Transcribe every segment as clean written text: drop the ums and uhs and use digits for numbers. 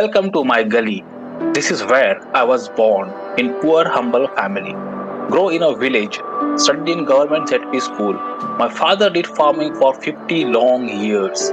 Welcome to my gully. This is where I was born, in poor humble family. Grow in a village, studied in government ZP school. My father did farming for 50 long years.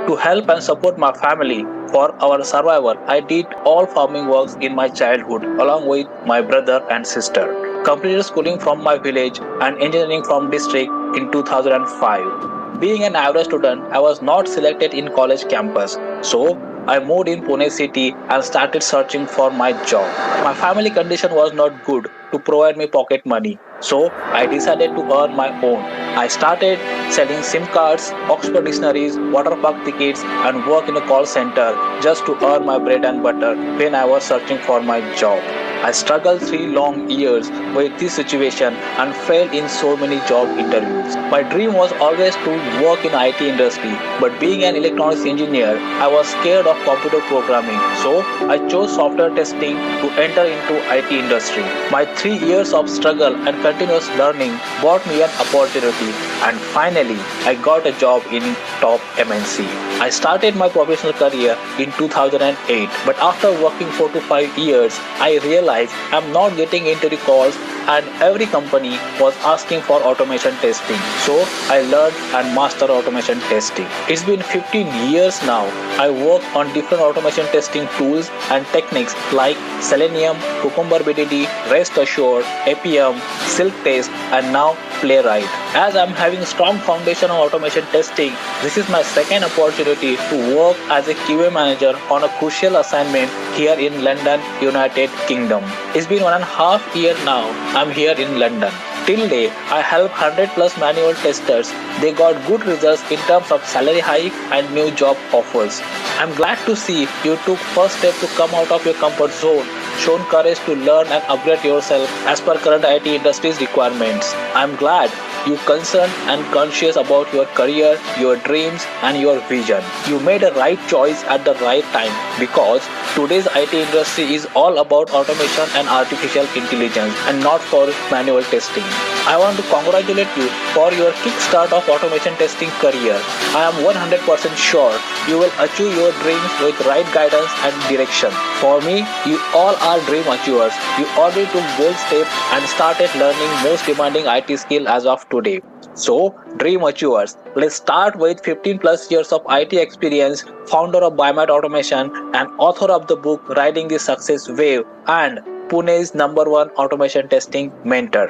To help and support my family for our survival, I did all farming works in my childhood along with my brother and sister. Completed schooling from my village and engineering from district in 2005. Being an average student, I was not selected in college campus. So I moved in Pune city and started searching for my job. My family condition was not good to provide me pocket money. So I decided to earn my own. I started selling SIM cards, Oxford dictionaries, water park tickets, and work in a call center just to earn my bread and butter when I was searching for my job. I struggled 3 long years with this situation and failed in so many job interviews. My dream was always to work in IT industry, but being an electronics engineer, I was scared of computer programming. So I chose software testing to enter into IT industry. My 3 years of struggle and continuous learning brought me an opportunity, and finally I got a job in top MNC. I started my professional career in 2008, but after working 4 to 5 years, I realized I'm not getting into the calls and every company was asking for automation testing. So I learned and mastered automation testing. It's been 15 years now. I work on different automation testing tools and techniques like Selenium, Cucumber BDD, REST Assured, APM, Silk Test, and now Playwright. As I'm having strong foundation on automation testing, this is my second opportunity to work as a QA manager on a crucial assignment here in London, United Kingdom. It's been 1.5 years now. I'm here in London. Till date, I help 100 plus manual testers. They got good results in terms of salary hike and new job offers. I'm glad to see you took first step to come out of your comfort zone, shown courage to learn and upgrade yourself as per current IT industry's requirements. I'm glad you concerned and conscious about your career, your dreams and your vision. You made a right choice at the right time because today's IT industry is all about automation and artificial intelligence and not for manual testing. I want to congratulate you for your kickstart of automation testing career. I am 100% sure you will achieve your dreams with right guidance and direction. For me, you all are dream achievers. You already took bold steps and started learning most demanding IT skill as of today. So, dream achievers, let's start with 15 plus years of IT experience, founder of Biomat Automation and author of the book Riding the Success Wave and Pune's #1 automation testing mentor.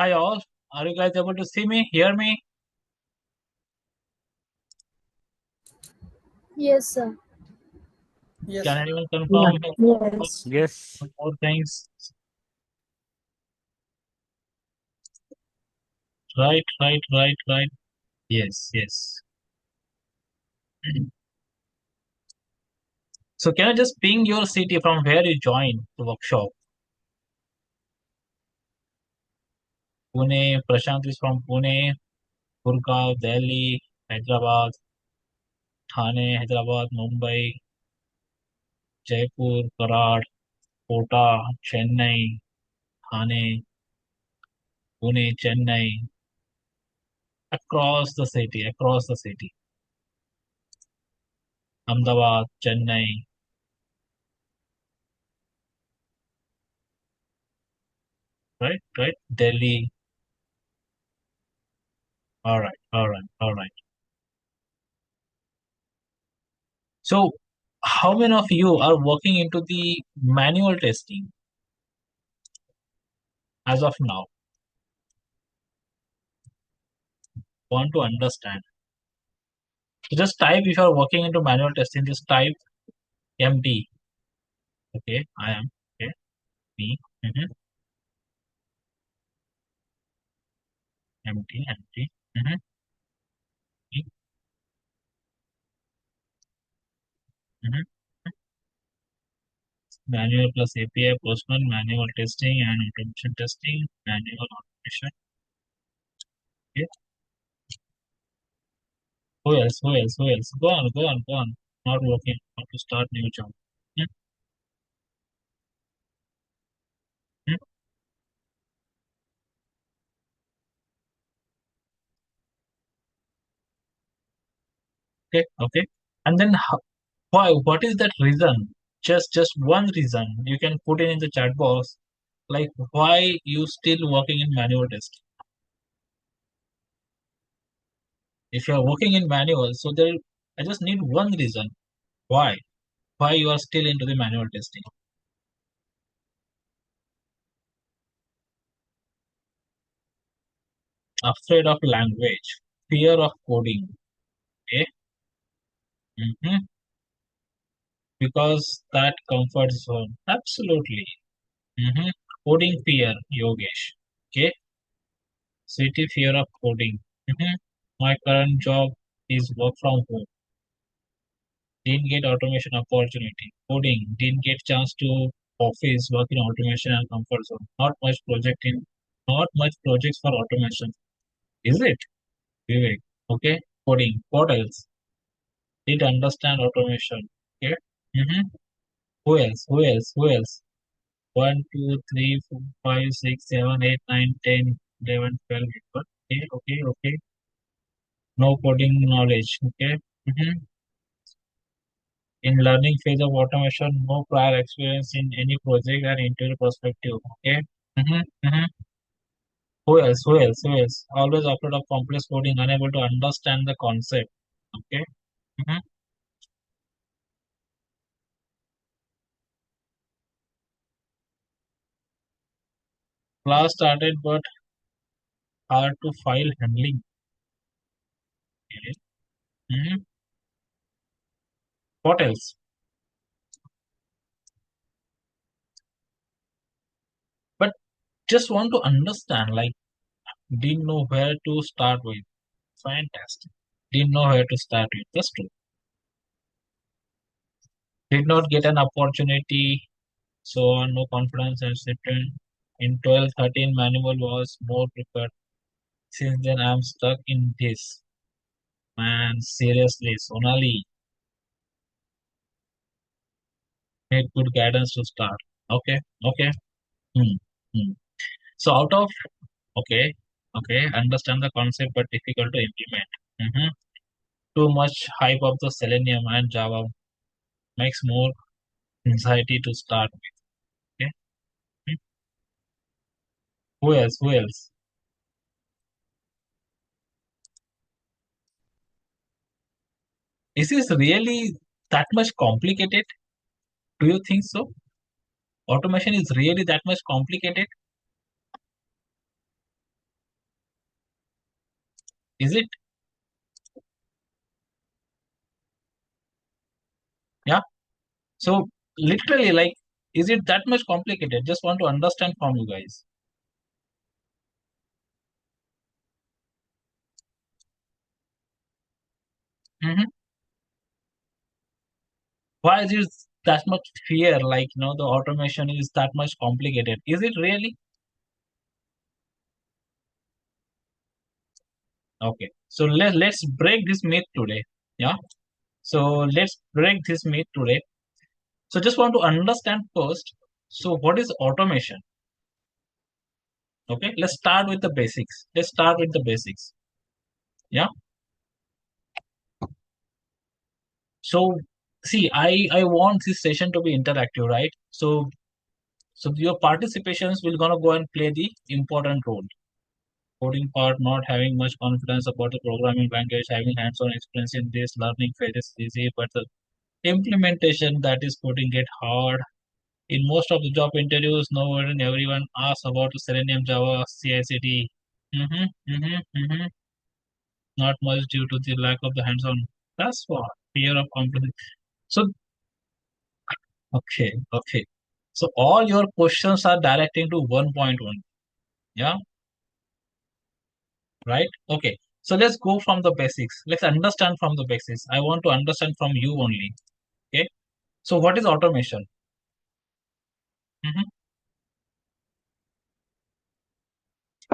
Hi all, are you guys able to see me, hear me? Yes, sir. Can Yes, anyone Yeah. confirm Yes. Yes. more things? Right, right, right, right. Yes, yes. So can I just ping your city from where you joined the workshop? Pune, Prashant is from Pune, Gurgaon, Delhi, Hyderabad, Thane, Hyderabad, Mumbai, Jaipur, Karad, Kota, Chennai, Thane, Pune, Chennai, across the city. Ahmedabad, Chennai, right, right, Delhi. All right, all right, all right. So, how many of you are working into the manual testing as of now? Want to understand? So just type if you are working into manual testing. Just type MD. Okay, I am. Okay, me. MD, MD. Mm-hmm. Mm-hmm. Manual plus API, Postman, manual testing and automation testing, manual automation. Okay. Who else? Who else? Who else? Go on, go on, go on. Not working. How to start new job. Hmm, hmm, okay, okay. And then why? What is that reason? Just one reason. You can put it in the chat box. Like why you still working in manual testing? If you are working in manual, so there I just need one reason. Why? Why you are still into the manual testing? Afraid of language, fear of coding. Okay. Hmm. Because that comfort zone. Absolutely. Hmm. Coding fear, Yogesh. Okay. City fear of coding. Hmm. My current job is work from home. Didn't get automation opportunity. Coding. Didn't get chance to office work in automation and comfort zone. Not much projects for automation. Is it? Vivek. Okay. Coding. What else? Did understand automation. Okay. Mm-hmm. Who else? Who else? Who else? 1, 2, 3, 4, 5, 6, 7, 8, 9, 10, 11, 12. Okay, okay, okay. No coding knowledge. Okay. Mm-hmm. In learning phase of automation, no prior experience in any project and interior perspective. Okay. Mm-hmm. Mm-hmm. Who else? Who else? Who else? Always afraid of complex coding, unable to understand the concept. Okay. Mm-hmm. Class started, but hard to file handling. Okay. Mhm. What else? But just want to understand, like, didn't know where to start with. Fantastic. Didn't know where to start with. That's true. Did not get an opportunity, so on, no confidence and certain. In 12, 13, manual was more prepared. Since then, I'm stuck in this. Man, seriously, Sonali, need good guidance to start. Okay, okay. Hmm. Hmm. So out of okay, okay, understand the concept but difficult to implement. Mhm. Too much hype of the Selenium and Java makes more anxiety to start with. Okay. Hmm. Who else? Who else? Is this really that much complicated? Do you think so? Automation is really that much complicated? Is it? Yeah. So literally, like, is it that much complicated? Just want to understand from you guys. Hmm. Why is it that much fear? Like, the automation is that much complicated. Is it really? Okay. So let's break this myth today. Yeah. So let's break this myth today. So just want to understand first. So what is automation? Okay. Let's start with the basics. Let's start with the basics. Yeah. So see, I want this session to be interactive, right? So your participations will gonna go and play the important role. Coding part, not having much confidence about the programming language, having hands-on experience in this learning phase is easy, but the implementation that is putting it hard. In most of the job interviews, no one and everyone asks about the Selenium, Java, CI/CD. Mm-hmm, mm-hmm, mm-hmm. Not much due to the lack of the hands-on. That's what fear of complexity. So okay, okay. So all your questions are directing to one point one. Yeah, right. Okay. So let's go from the basics. Let's understand from the basics. I want to understand from you only. Okay. So what is automation? Hmm.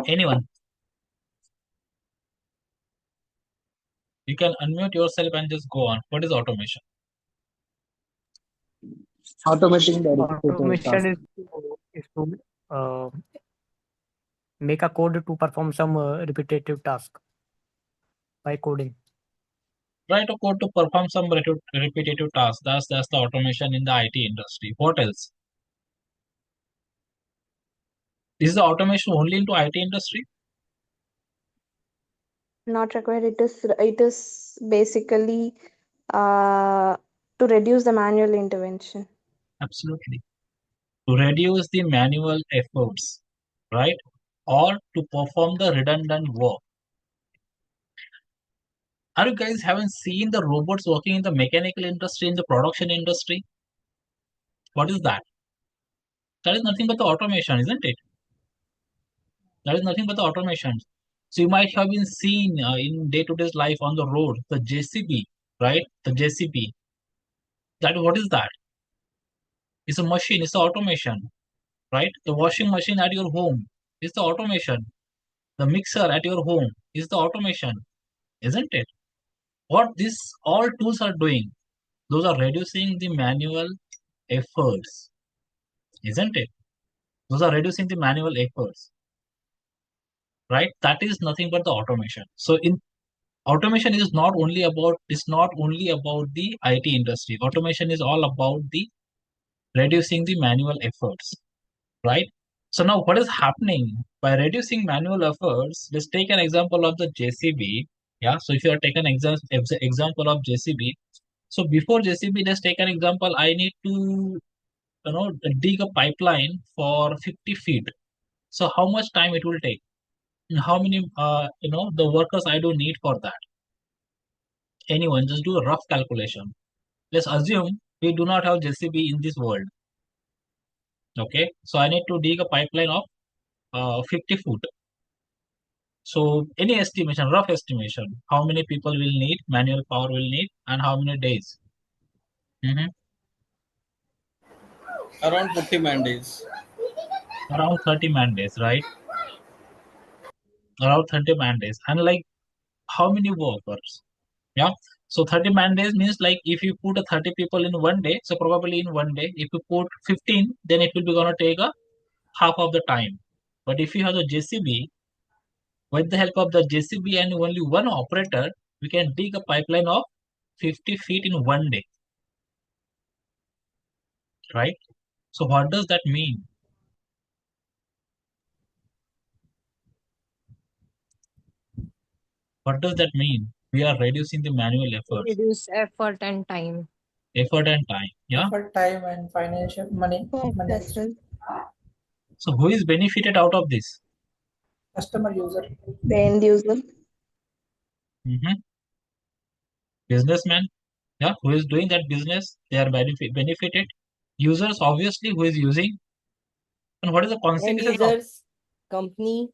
Anyone? You can unmute yourself and just go on. What is automation? Automating the repetitive Automation task. is to make a code to perform some repetitive task by coding. Write a code to perform some repetitive tasks. That's the automation in the IT industry. What else? Is the automation only into IT industry? Not required. It is basically to reduce the manual intervention. Absolutely. To reduce the manual efforts, right? Or to perform the redundant work. Are you guys haven't seen the robots working in the mechanical industry, in the production industry? What is that? That is nothing but the automation, isn't it? That is nothing but the automation. So you might have been seen in day-to-day life on the road, the JCB, right? The JCB. That what is that? It's a machine. It's the automation, right? The washing machine at your home is the automation. The mixer at your home is the automation, isn't it? What these all tools are doing, those are reducing the manual efforts, isn't it? Those are reducing the manual efforts, right? That is nothing but the automation. So in automation is not only about the IT industry. Automation is all about the reducing the manual efforts, right? So now what is happening by reducing manual efforts? Let's take an example of the JCB. Yeah. So if you are taking an example of JCB, so before JCB, let's take an example. I need to dig a pipeline for 50 feet. So how much time it will take? And how many the workers I do need for that? Anyone, just do a rough calculation. Let's assume we do not have JCB in this world. Okay, so I need to dig a pipeline of 50 foot. So any estimation, rough estimation, how many people will need, manual power will need, and how many days? Mhm. Around 40 man days. Around 30 man days, right? Around 30 man days. And like how many workers? Yeah. So 30 man days means like if you put a 30 people in one day, so probably in one day, if you put 15, then it will be gonna take a half of the time. But if you have the JCB, with the help of the JCB and only one operator, we can dig a pipeline of 50 feet in one day, right? So what does that mean? What does that mean? We are reducing the manual efforts, Reduce effort and time. effort and time. Yeah. For time and financial money. That's right. So who is benefited out of this? Customer user. The end user. Mhm. Businessman. Yeah. Who is doing that business? They are benefited. Users, obviously, who is using. And what is the End consequences of users, company,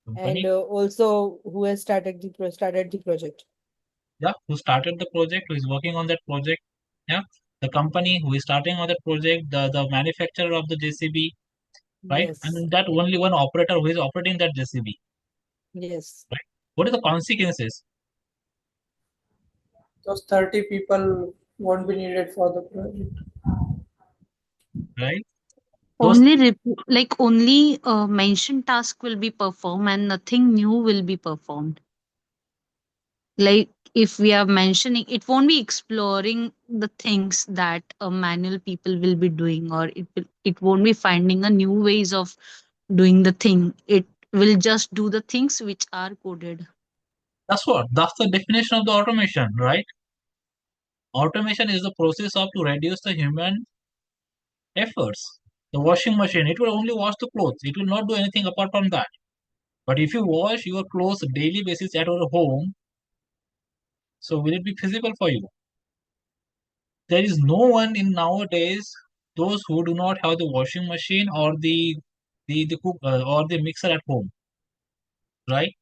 company? and also who has started the project. Yeah. Who started the project? Who is working on that project? Yeah. The company who is starting on that project, the manufacturer of the JCB, right? Yes. And that only one operator who is operating that JCB, Yes. right? What are the consequences, Those 30 people won't be needed for the project. right? Those Only mentioned task will be performed and nothing new will be performed. Like if we are mentioning, it won't be exploring the things that manual people will be doing, or it won't be finding a new ways of doing the thing. It will just do the things which are coded. that's the definition of the automation, right? Automation is the process of to reduce the human efforts. The washing machine, it will only wash the clothes. It will not do anything apart from that. But if you wash your clothes daily basis at your home, so will it be feasible for you? There is no one in nowadays, those who do not have the washing machine or the cook or the mixer at home, right?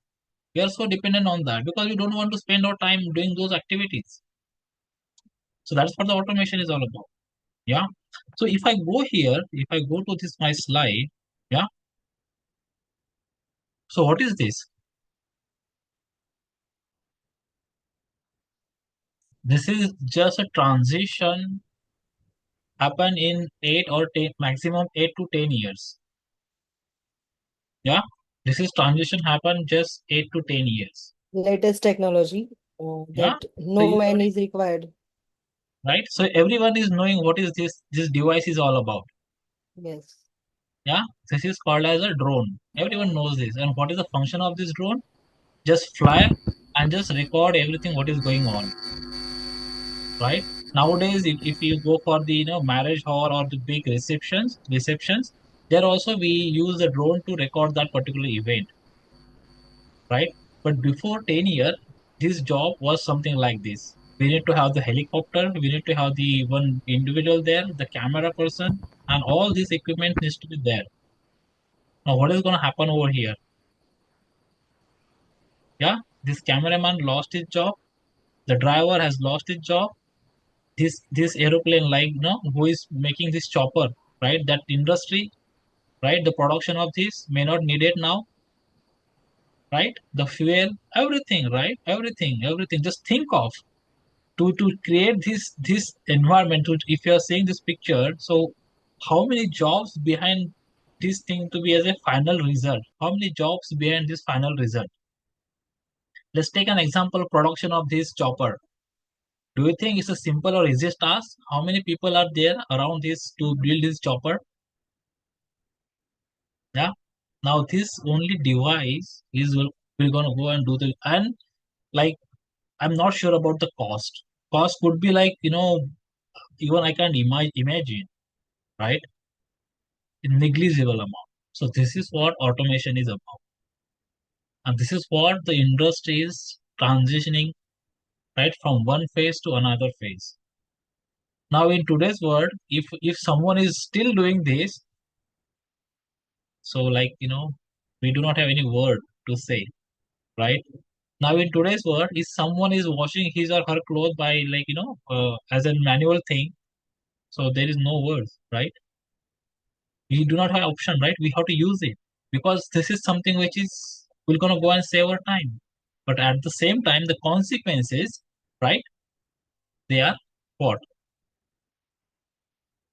We are so dependent on that because we don't want to spend our time doing those activities. So that's what the automation is all about. Yeah. So if I go here, if I go to this my slide, yeah. So what is this? This is just a transition happen in 8 or 10, maximum 8 to 10 years. Yeah, this is transition happen just 8 to 10 years. Latest technology Yeah, that so no you man already, is required. right? So everyone is knowing what is this device is all about. Yes. Yeah, this is called as a drone. Everyone knows this. And what is the function of this drone? Just fly and just record everything what is going on, right? Nowadays, if you go for the marriage hall or the big receptions, there also we use the drone to record that particular event, right? But before 10 years, this job was something like this. We need to have the helicopter, we need to have the one individual there, the camera person, and all this equipment needs to be there. Now, what is going to happen over here? Yeah, this cameraman lost his job, the driver has lost his job, this aeroplane, like who is making this chopper, right? That industry, right? The production of this may not need it now, right? The fuel, everything, right? Everything. Just think of to create this environment. If you are seeing this picture, so how many jobs behind this thing to be as a final result? How many jobs behind this final result? Let's take an example production of this chopper. Do you think it's a simple or easy task? How many people are there around this to build this chopper? Yeah. Now this only device is we're gonna go and do the, and like I'm not sure about the cost. Cost could be like even I can't imagine, right? A negligible amount. So this is what automation is about, and this is what the industry is transitioning, right, from one phase to another phase. Now in today's world, if someone is still doing this, so like we do not have any word to say, right? Now in today's world, if someone is washing his or her clothes by like as a manual thing, so there is no words, right? We do not have option, right? We have to use it because this is something which is we're gonna go and save our time. But at the same time, the consequences, right? They are what?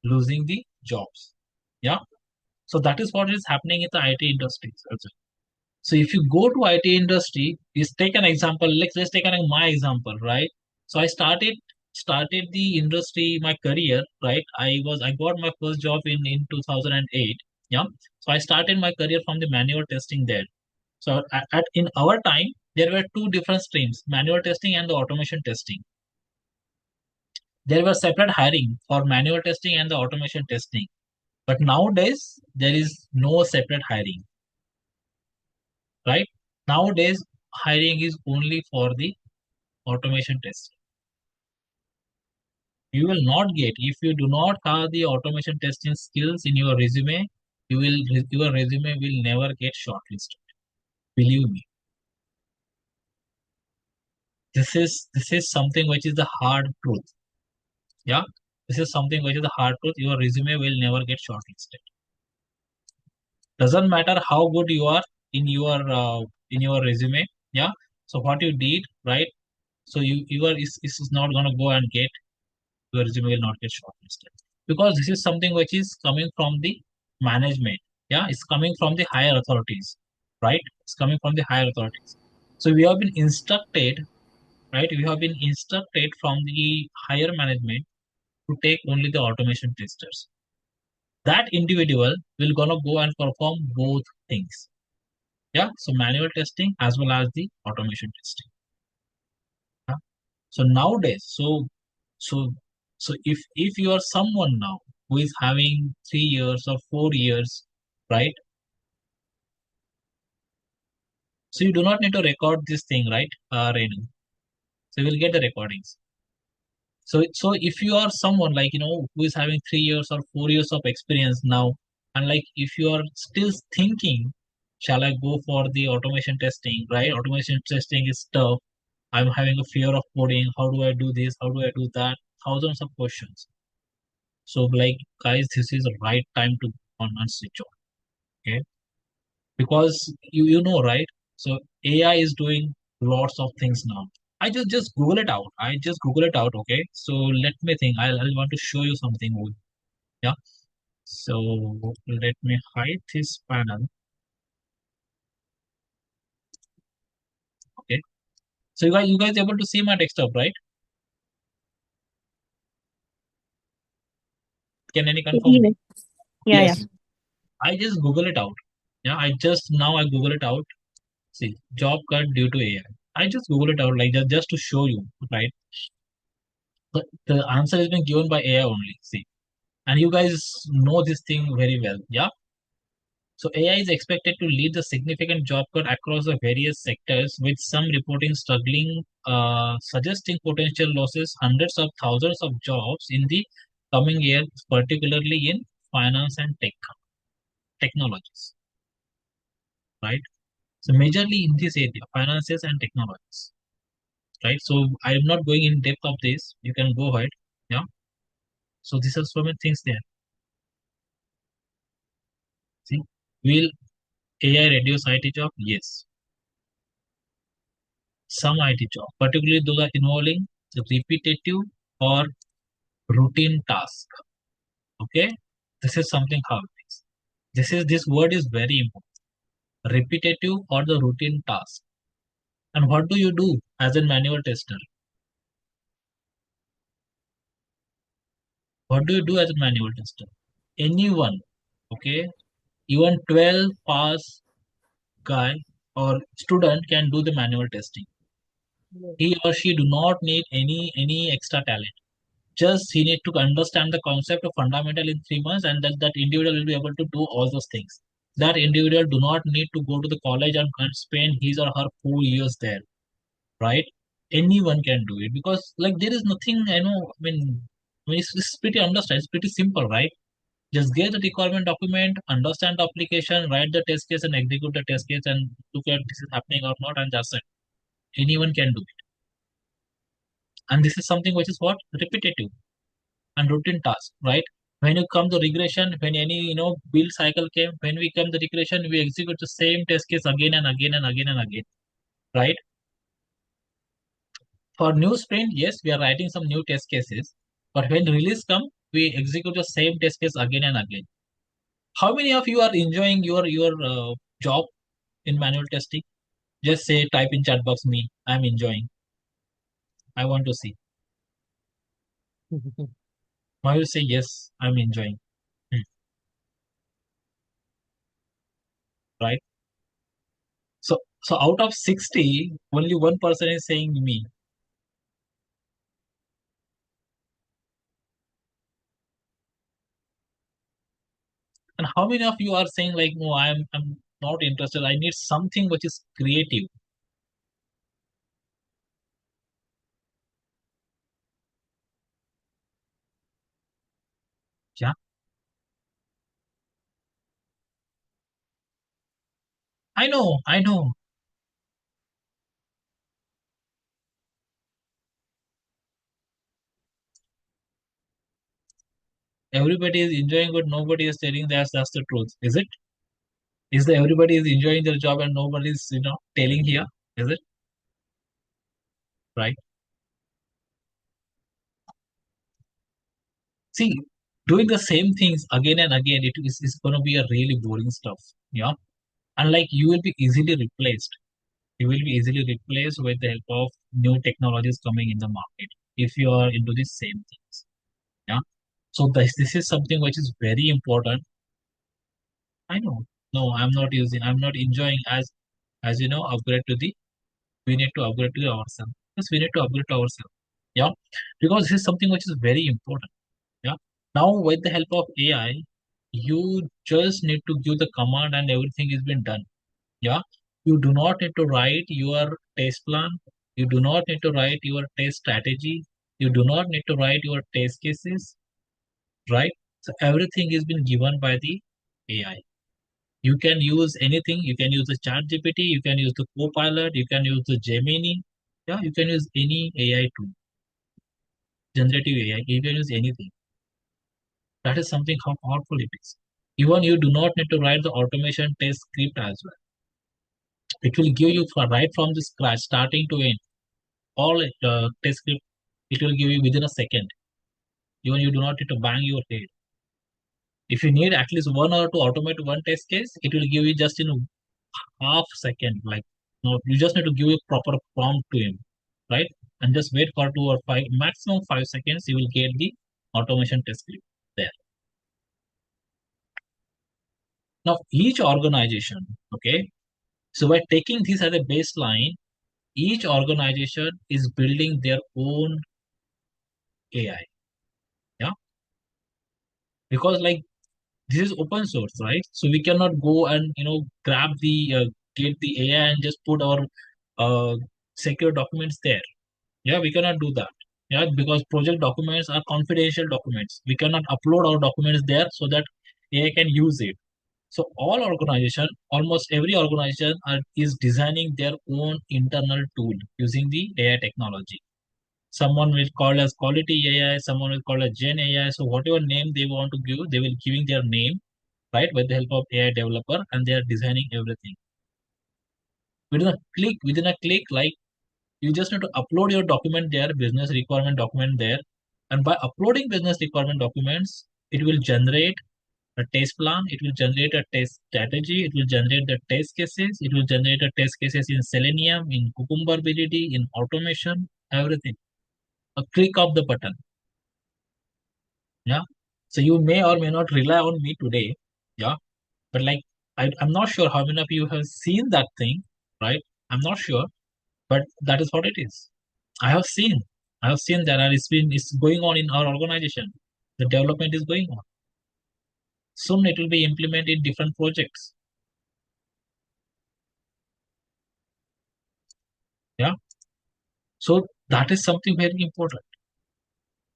Losing the jobs. Yeah. So that is what is happening in the IT industries also. So if you go to IT industry, let's take an example. Let's take my example, right? So I started the industry, my career, right? I got my first job in 2008. Yeah. So I started my career from the manual testing there. So in our time, there were two different streams: manual testing and the automation testing. There were separate hiring for manual testing and the automation testing. But nowadays, there is no separate hiring, right? Nowadays, hiring is only for the automation testing. You will not get, if you do not have the automation testing skills in your resume, your resume will never get shortlisted. Believe me. This is something which is the hard truth. Yeah, this is something which is the hard truth. Your resume will never get shortlisted. Doesn't matter how good you are in your resume. Yeah. So what you did, right? So you are is not gonna go and get your resume will not get shortlisted because this is something which is coming from the management. Yeah, it's coming from the higher authorities, right? It's coming from the higher authorities. So we have been instructed, right? We have been instructed from the higher management to take only the automation testers. That individual will gonna go and perform both things. Yeah, so manual testing as well as the automation testing. Yeah? So nowadays, so so if you are someone now who is having 3 years or 4 years, right? So you do not need to record this thing, right, Renu? So you will get the recordings. So if you are someone like who is having 3 years or 4 years of experience now, and like if you are still thinking, shall I go for the automation testing, right? Automation testing is tough. I'm having a fear of coding. How do I do this? How do I do that? Thousands of questions. So like guys, this is the right time to go on and switch on. Okay. Because you know, right? So AI is doing lots of things now. I just Google it out. I just Google it out. Okay. So let me think. I'll want to show you something. Yeah. So let me hide this panel. Okay. So you guys able to see my desktop, right? Can any confirm me? Yeah, Yes. I just Google it out. Yeah. I Google it out. See, job cut due to AI. I just Google it out like just to show you, right? But the answer has been given by AI only. See, and you guys know this thing very well. Yeah. So AI is expected to lead the significant job cut across the various sectors, with some reporting struggling, suggesting potential losses hundreds of thousands of jobs in the coming year, particularly in finance and technologies, right? So majorly in this area, finances and technologies, right? So I am not going in depth of this. You can go ahead. Yeah. So these are so many things there. See, will AI reduce IT job? Yes. Some IT job, particularly those are involving repetitive or routine task. Okay, this is something how it is. This word is very important. Repetitive or the routine task. And what do you do as a manual tester? What do you do as a manual tester? Anyone, okay, even 12 pass guy or student can do the manual testing. He or she do not need any extra talent. Just he need to understand the concept of fundamental in 3 months, and that individual will be able to do all those things. That individual do not need to go to the college and spend his or her 4 years there, right? Anyone can do it because like there is nothing, it's pretty understand. It's pretty simple, right? Just get the requirement document, understand the application, write the test case, and execute the test case, and look at this is happening or not, and that's it. Anyone can do it, and this is something which is what repetitive and routine task, right? When you come to regression, when any build cycle came, when we come to regression, we execute the same test case again and again and again and again, right? For new sprint, yes, we are writing some new test cases, but when release come, we execute the same test case again and again. How many of you are enjoying your job in manual testing? Just say type in chat box me. I'm enjoying. I want to see. I will say yes, I'm enjoying. Right? So out of 60, only one person is saying me. And how many of you are saying like, no, I'm not interested. I need something which is creative. Yeah, I know, I know. Everybody is enjoying, but nobody is telling that's the truth. Is it? Is that everybody is enjoying their job and nobody is telling here? Is it right? See, doing the same things again and again, is going to be a really boring stuff. Yeah, and like you will be easily replaced. You will be easily replaced with the help of new technologies coming in the market if you are into the same things. Yeah. So this is something which is very important. I know. No, I'm not using. I'm not enjoying as upgrade to the. We need to upgrade to ourselves. Yes, we need to upgrade to ourselves. Yeah, because this is something which is very important. Yeah. Now with the help of AI, you just need to give the command and everything is been done. Yeah. You do not need to write your test plan. You do not need to write your test strategy. You do not need to write your test cases, right? So everything is been given by the AI. You can use anything. You can use the chat GPT, you can use the Copilot, you can use the Gemini. Yeah, you can use any AI tool, generative AI, you can use anything. That is something how powerful it is. Even you do not need to write the automation test script as well. It will give you right from the scratch, starting to end. all test script, it will give you within a second. Even you do not need to bang your head. If you need at least 1 hour to automate one test case, it will give you just in half second. Like, you just need to give a proper prompt to him, right? And just wait for 2 or 5, maximum 5 seconds, you will get the automation test script there. Now, each organization, okay, so by taking this as a baseline, each organization is building their own AI. Yeah. Because like this is open source, right? So we cannot go and grab the get the AI and just put our secure documents there. Yeah, we cannot do that. Yeah, because project documents are confidential documents. We cannot upload our documents there so that AI can use it. So all organization, almost every organization is designing their own internal tool using the AI technology. Someone will call as quality AI, someone will call as Gen AI. So whatever name they want to give, they will giving their name, right, with the help of AI developer, and they are designing everything. Within a click, like you just need to upload your document there, business requirement document there, and by uploading business requirement documents, it will generate a test plan, it will generate a test strategy, it will generate the test cases, it will generate a test cases in Selenium, in Cucumber BDD, in automation, everything. A click of the button. Yeah. So you may or may not rely on me today. Yeah. But like I'm not sure how many of you have seen that thing, right? I'm not sure, but that is what it is. I have seen. I have seen that, and it's going on in our organization. The development is going on. Soon it will be implemented in different projects. Yeah. So that is something very important.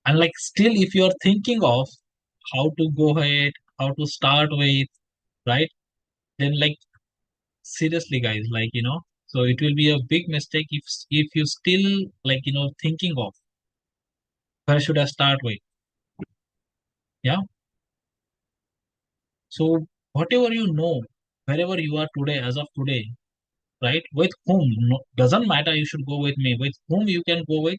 And like still, if you are thinking of how to go ahead, how to start with, right? Then like seriously, guys, like so it will be a big mistake if you still like thinking of where should I start with. Yeah. So whatever wherever you are today, as of today, right? With whom doesn't matter. You should go with me. With whom you can go with,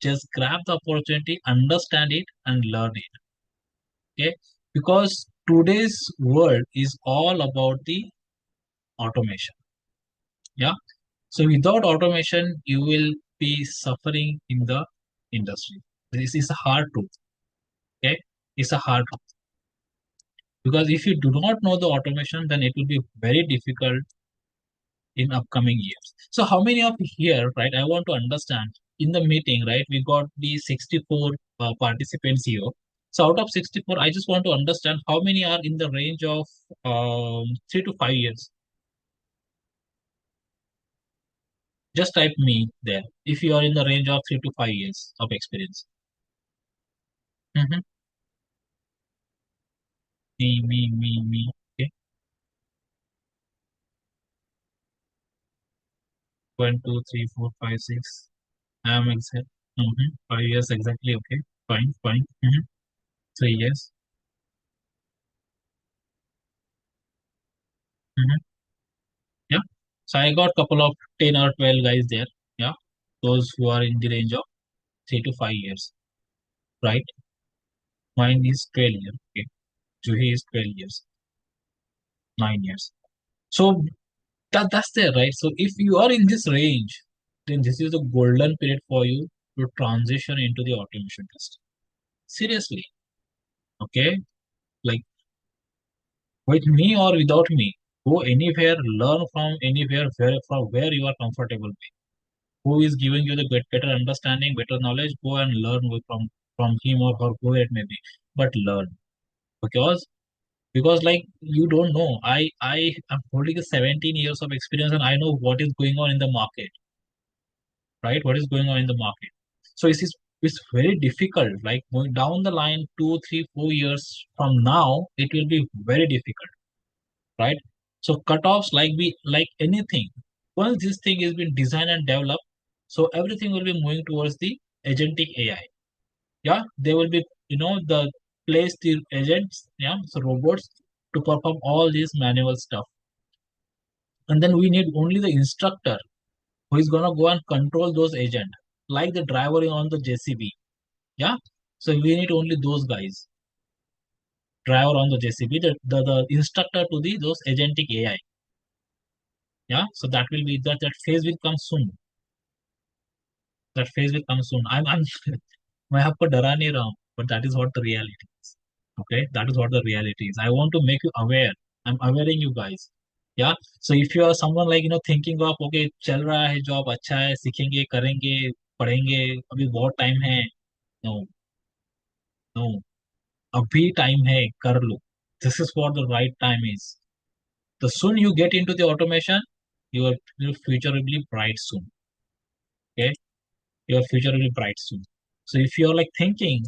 just grab the opportunity, understand it, and learn it. Okay, because today's world is all about the automation. Yeah. So without automation, you will be suffering in the industry. This is a hard truth. Okay, it's a hard truth. Because if you do not know the automation, then it will be very difficult in upcoming years. So how many of you here, right? I want to understand in the meeting, right? We got the 64 participants here. So out of 64, I just want to understand how many are in the range of 3 to 5 years. Just type me there if you are in the range of 3 to 5 years of experience. Mm-hmm. Me. Okay. 1, 2, 3, 4, 5, 6. I am exact. 5 years exactly. Okay. Fine. Mm-hmm. 3 years. Mm-hmm. Yeah. So I got couple of 10 or 12 guys there. Yeah. Those who are in the range of 3 to 5 years. Right. Mine is 12 years. Okay. Juhi is 12 years. 9 years. So that's there, right? So if you are in this range, then this is a golden period for you to transition into the automation test. Seriously. Okay. Like with me or without me, go anywhere, learn from anywhere, from where you are comfortable with. Who is giving you the better understanding, better knowledge, go and learn from him or her, whoever it may be. But learn. Because like you don't know. I am holding a 17 years of experience and I know what is going on in the market. Right? What is going on in the market. So it's very difficult. Like going down the line 2, 3, 4 years from now, it will be very difficult. Right? So cutoffs like anything. Once this thing has been designed and developed, so everything will be moving towards the agentic AI. Yeah, they will be the place the agents, yeah, so robots to perform all this manual stuff. And then we need only the instructor who is gonna go and control those agents. like the driver on the JCB. Yeah. So we need only those guys, driver on the JCB, the instructor to the those agentic AI. Yeah. So that will be that phase will come soon. That phase will come soon. I'm मैं आपको डरा नहीं रहा हूँ, but that is what the reality is. Okay, that is what the reality is. I want to make you aware. I'm awareing you guys. Yeah. So if you are someone like thinking of okay चल रहा है job अच्छा है सीखेंगे करेंगे पढ़ेंगे अभी बहुत टाइम है. No, no. अभी टाइम है कर लो. This is what the right time is. The soon you get into the automation, your future will be bright soon. Okay, your future will be bright soon. So if you are like thinking,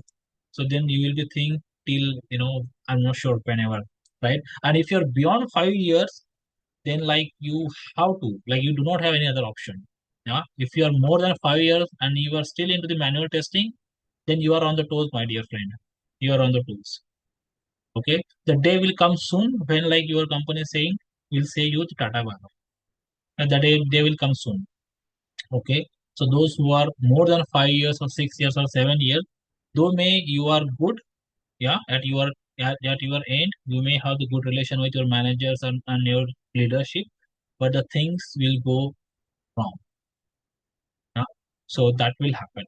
so then you will be think till I'm not sure whenever, right? And if you're beyond 5 years, then like you have to like you do not have any other option. Yeah, if you are more than 5 years and you are still into the manual testing, then you are on the toes, my dear friend. You are on the toes. Okay, the day will come soon when like your company saying will say you to Tata Bye, and that day will come soon. Okay, so those who are more than 5 years or 6 years or 7 years, though may you are good, yeah, at your end, you may have the good relation with your managers and your leadership, but the things will go wrong. Yeah, so that will happen.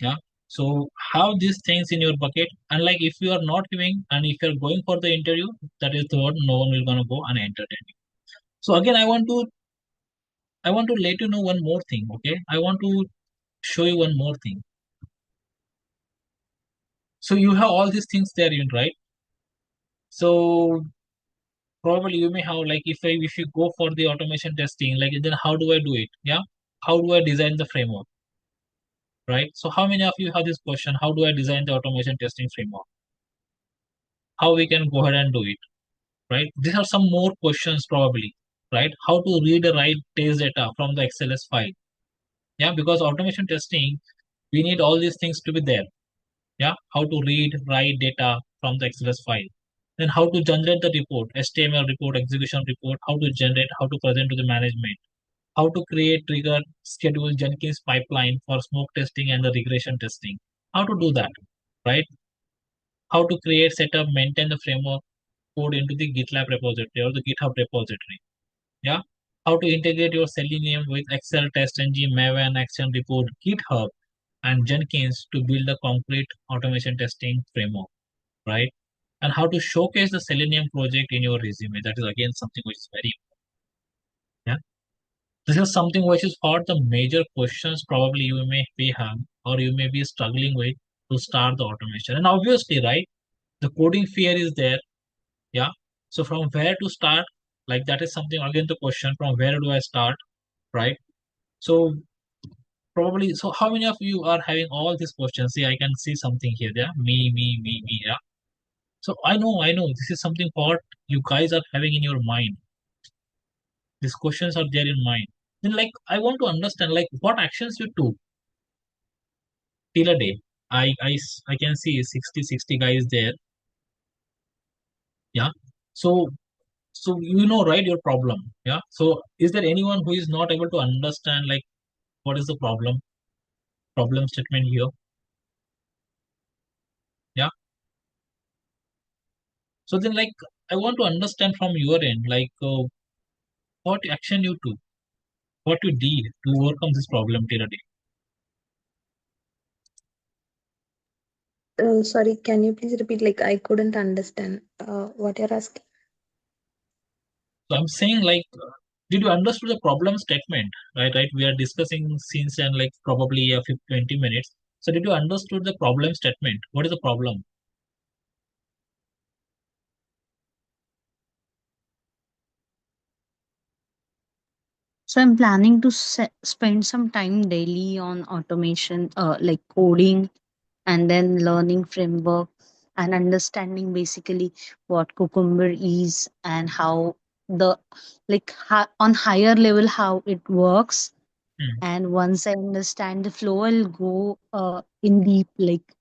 Yeah, so have these things in your bucket, and like if you are not giving and if you're going for the interview, that is the what no one will gonna go and entertain you. So again, I want to let you know one more thing. Okay, I want to show you one more thing. So you have all these things there in, right? So probably you may have like if you go for the automation testing, like then how do I do it? Yeah, how do I design the framework? Right. So how many of you have this question? How do I design the automation testing framework? How we can go ahead and do it? Right. These are some more questions probably. Right. How to read and write test data from the XLS file? Yeah, because automation testing, we need all these things to be there. Yeah, how to read, write data from the XLS file. Then how to generate the report, HTML report, execution report, how to generate, how to present to the management, how to create, trigger, schedule Jenkins pipeline for smoke testing and the regression testing. How to do that, right? How to create, set up, maintain the framework code into the GitLab repository or the GitHub repository. Yeah. How to integrate your Selenium with Excel, TestNG, Maven, Action Report, GitHub, and Jenkins to build a concrete automation testing framework, right? And how to showcase the Selenium project in your resume. That is again something which is very important. Yeah. This is something which is for the major questions probably you may be have or you may be struggling with to start the automation. And obviously, right, the coding fear is there. Yeah. So from where to start? Like that is something again the question from where do I start? Right. So probably so how many of you are having all these questions? See, I can see something here. Yeah. Me. Yeah. So I know this is something what you guys are having in your mind. These questions are there in mind. Then like I want to understand like what actions you took till a day. I can see 60 guys there. Yeah. So right your problem. Yeah. So is there anyone who is not able to understand like what is the problem statement here? Yeah. So then like I want to understand from your end like what action you took, what you did to overcome this problem till a day. Sorry, can you please repeat? Like, I couldn't understand what you're asking. So I'm saying like, did you understood the problem statement? Right. We are discussing since and like probably 20 minutes. So did you understood the problem statement? What is the problem? So I'm planning to spend some time daily on automation, like coding, and then learning framework and understanding basically what Cucumber is and how the on higher level how it works. Hmm. And once I understand the flow, I'll go in deep, like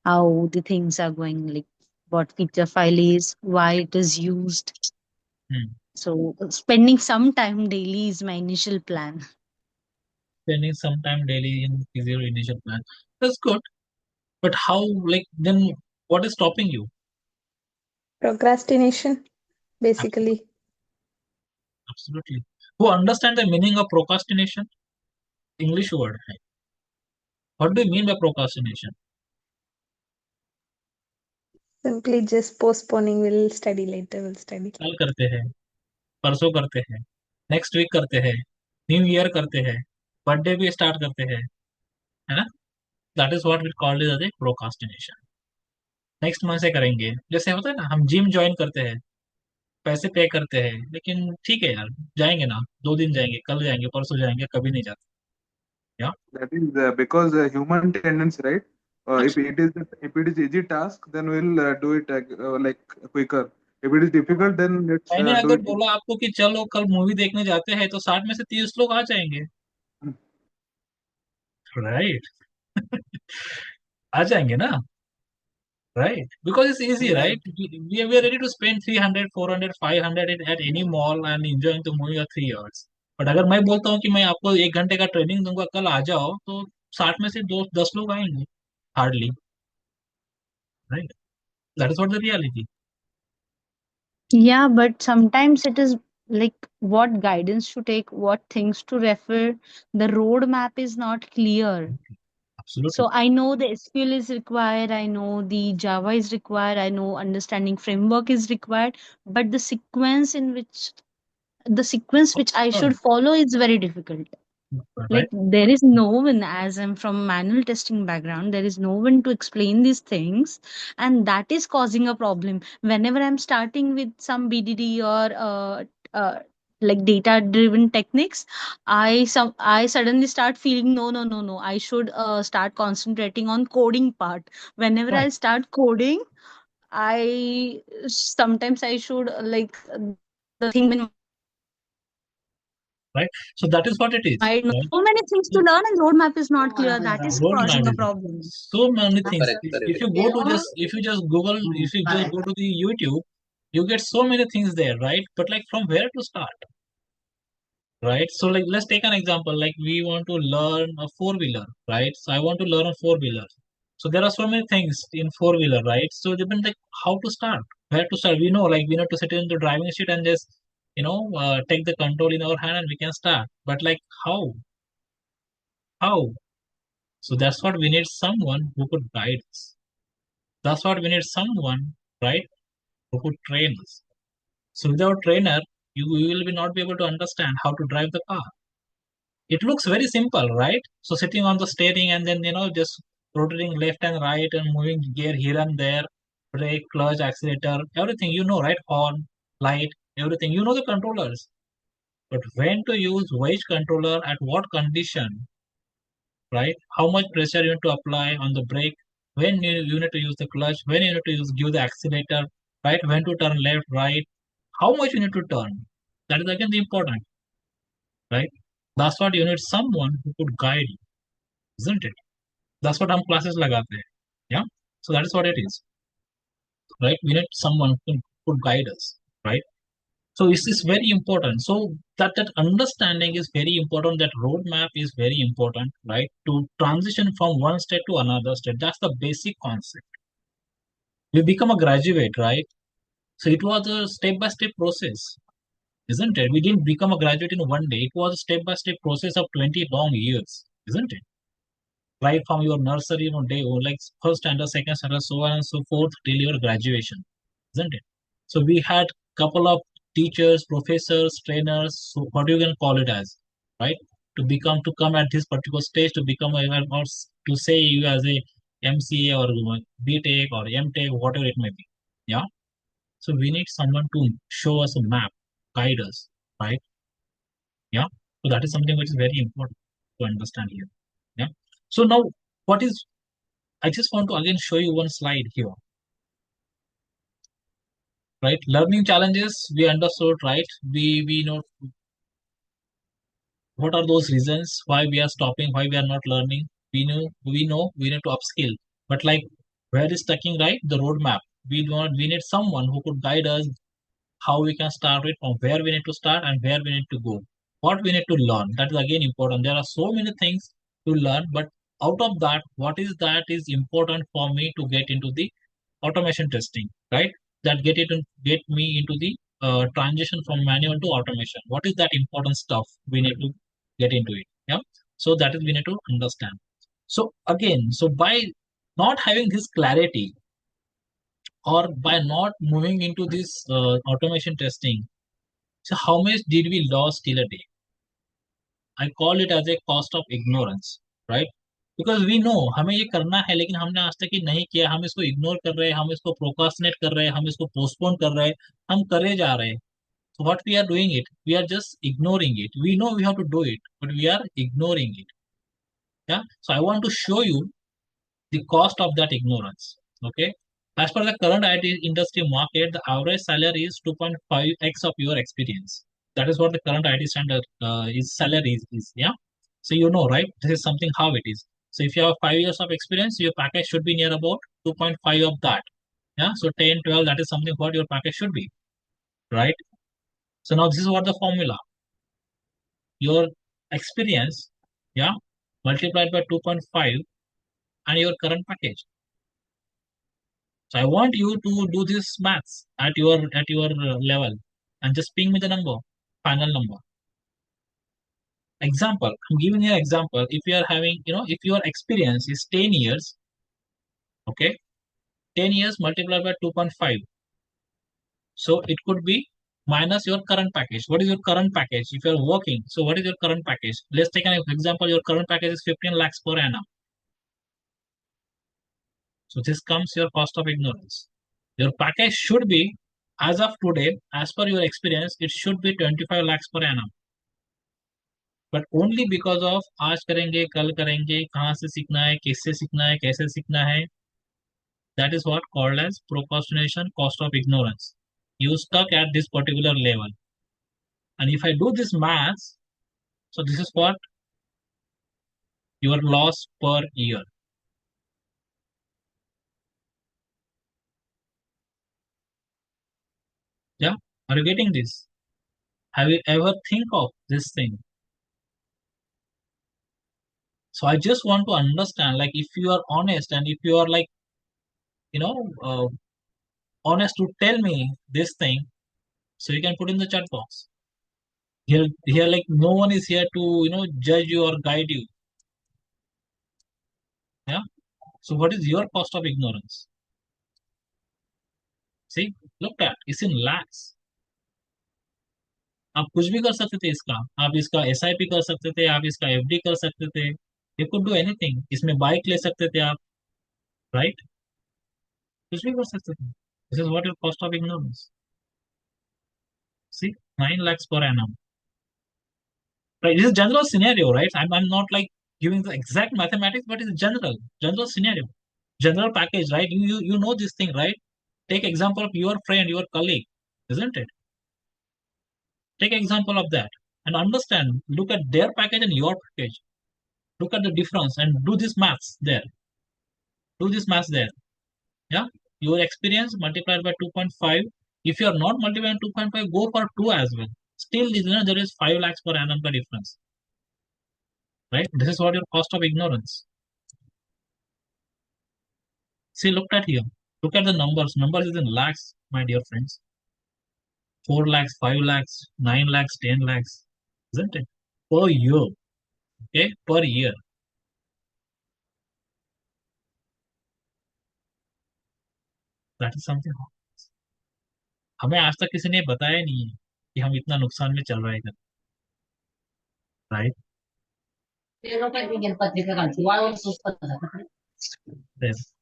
how the things are going, like what feature file is, why it is used. Hmm. So spending some time daily is my initial plan. spending some time daily in your initial plan. That's good. But how, like, then what is stopping you? Procrastination, basically. Absolutely. Who understand the meaning of procrastination? English word. What do you mean by procrastination? Simply just postponing, we'll study later, we'll study. कल करते हैं, परसों करते हैं, next week करते हैं, new year करते हैं, बर्थडे भी स्टार्ट करते हैं, है ना? That is what we called is a procrastination. Next month से करेंगे. जैसे होता है ना, हम जिम ज्वाइन करते हैं, पैसे पे करते हैं, लेकिन ठीक है यार, जाएंगे ना, 2 दिन जाएंगे, कल जाएंगे, परसों जाएंगे, कभी नहीं जाते. या That is because human tendency, right? If it is easy task, then we'll do it like quicker. If it is difficult, then let's मैंने do अगर it. बोला आपको कि चलो कल मूवी देखने जाते हैं, तो 60 में से 30 लोग आ जाएंगे, राइट? आ जाएंगे ना, right? Because it's easy, right? We are ready to spend 300, 400, 500 at any mall and enjoying the movie for 3 hours. But अगर मैं बोलता हूँ कि मैं आपको 1 घंटे का ट्रेनिंग दूंगा, कल आ जाओ, तो 60 में से 10 लोग आएंगे, hardly, right? That is what the reality. Yeah, but sometimes it is like what guidance to take, what things to refer. The roadmap is not clear. Absolutely. So I know the SQL is required, I know the Java is required, I know understanding framework is required, but the sequence which I should follow is very difficult. Right? Like there is no one, as I'm from manual testing background, there is no one to explain these things, and that is causing a problem. Whenever I'm starting with some BDD or like data driven techniques, I suddenly start feeling no, I should start concentrating on coding part. Whenever I Right. start coding, I sometimes I should like the thing in Right? So that is what it is. I know Right? so many things to learn, and roadmap is not clear. That is causing a Roadmap. problem. So many things. Correct, correct. If you just Google, if you just go to the YouTube, you get so many things there, right? But like, from where to start? Right? So like, let's take an example. Like, we want to learn a four-wheeler, right? So I want to learn a four-wheeler. So there are so many things in four-wheeler, right? So depend like how to start, where to start. We know, like, we need to sit in the driving seat and just take the control in our hand and we can start. But like, how? How? So that's what we need, someone who could guide us. That's what we need, someone, right, who could train us. So without trainer, you will be not be able to understand how to drive the car. It looks very simple, right? So sitting on the steering and then just rotating left and right and moving gear here and there, brake, clutch, accelerator, everything, right? Horn, light, everything. You know the controllers. But when to use which controller at what condition, right? How much pressure you need to apply on the brake, when you need to use the clutch, when you need to give the accelerator, right? When to turn left, right, how much you need to turn. That is again the important, right? That's what you need, someone who could guide you, isn't it? That's what हम classes लगाते हैं. Yeah. So that is what it is, right? We need someone who could guide us, right? So this is very important. So that understanding is very important. That roadmap is very important, right? To transition from one state to another state. That's the basic concept. We become a graduate, right? So it was a step-by-step process, isn't it? We didn't become a graduate in one day. It was a step-by-step process of 20 long years, isn't it? Right from your nursery, day one, like first standard, second standard, so on and so forth, till your graduation, isn't it? So we had couple of teachers, professors, trainers, so what you can call it as, right? To come at this particular stage, to become or to say you as a MCA or BTech or MTech, whatever it may be. Yeah. So we need someone to show us a map, guide us, right? Yeah. So that is something which is very important to understand here. Yeah. So now, I just want to again show you one slide here. Right, learning challenges, we understood, right? We know what are those reasons why we are stopping, why we are not learning. We know we need to upskill, but like, where is stucking, right? The roadmap. We need someone who could guide us how we can start it, from where we need to start and where we need to go. what we need to learn. That is again important. There are so many things to learn, but out of that, what is that is important for me to get into the automation testing, right? That get me into the transition from manual to automation. What is that important stuff we need to get into it? Yeah. So that is we need to understand. So again, so by not having this clarity or by not moving into this automation testing, so how much did we lose till a day? I call it as a cost of ignorance, right? Because we know हमें ये करना है लेकिन हमने आज तक ये नहीं किया, हम इसको इग्नोर कर रहे हैं, हम इसको प्रोकास्टिनेट कर रहे हैं, हम इसको पोस्टपोन कर रहे हैं, हम करे जा रहे हैं. So what we are doing it, we are just ignoring it. We know we have to do it, but we are ignoring it. Yeah. So I want to show you the cost of that ignorance. Okay. As per the current IT industry market, the average salary is 2.5x of your experience. That is what the current IT standard is salary is. Yeah. So you know, right? This is something how it is. So if you have 5 years of experience, your package should be near about 2.5 of that. Yeah. So 10, 12, that is something what your package should be. Right. So now this is what the formula. Your experience, yeah, multiplied by 2.5 and your current package. So I want you to do this maths at your level and just ping me the number, final number. Example, I'm giving you an example. If you are having, if your experience is 10 years, okay, 10 years multiplied by 2.5. So it could be minus your current package. What is your current package? If you are working, so what is your current package? Let's take an example. Your current package is 15 lakhs per annum. So this comes your cost of ignorance. Your package should be, as of today, as per your experience, it should be 25 lakhs per annum. But only because of आज करेंगे, कल करेंगे, कहाँ से सीखना है, किससे सीखना है, कैसे सीखना है, that is what called as procrastination, cost of ignorance. You stuck at this particular level. And if I do this maths, so this is what your loss per year. Yeah, are you getting this? Have you ever think of this thing? So I just want to understand, like, if you are honest and if you are like, honest to tell me this thing, so you can put in the chat box. Here, like, no one is here to, judge you or guide you. Yeah. So what is your cost of ignorance? See, look at, it's in lakhs. आप कुछ भी कर सकते थे इसका, आप इसका SIP कर सकते थे, आप इसका FD कर सकते थे, you could do anything. इसमें बाइक ले सकते थे आप, right? कुछ भी कर सकते थे. This is what your cost of ignorance. See, 9 lakhs per annum. Right? This is general scenario, right? I'm not like giving the exact mathematics, but it's general scenario, general package, right? You know this thing, right? Take example of your friend, your colleague, isn't it? Take example of that and understand. Look at their package and your package. Look at the difference and do this maths there. Do this maths there. Yeah, your experience multiplied by 2.5. If you are not multiplying 2.5, go for 2 as well. Still, there is 5 lakhs per annum the difference. Right? This is what your cost of ignorance. See, look at here. Look at the numbers. Numbers is in lakhs, my dear friends. 4 lakhs, 5 lakhs, 9 lakhs, 10 lakhs, isn't it? Per year. Okay, per year. That is something. हमें आज तक किसी ने बताया नहीं है कि हम इतना नुकसान में चल रहे हैं, right? Yes.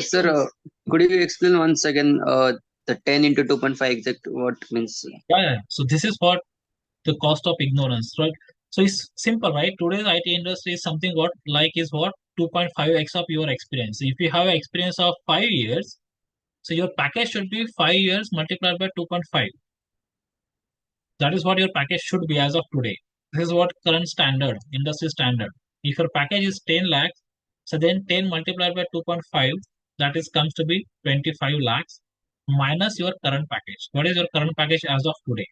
Sir, could you explain once again the 10 into 2.5 exact what means? Yeah. So this is what the cost of ignorance, right? So it's simple, right? Today's IT industry is something what 2.5x of your experience. If you have an experience of 5 years, so your package should be 5 years multiplied by 2.5. That is what your package should be as of today. This is what current standard, industry standard. If your package is 10 lakhs, so then 10 multiplied by 2.5, that is comes to be 25 lakhs minus your current package. What is your current package as of today?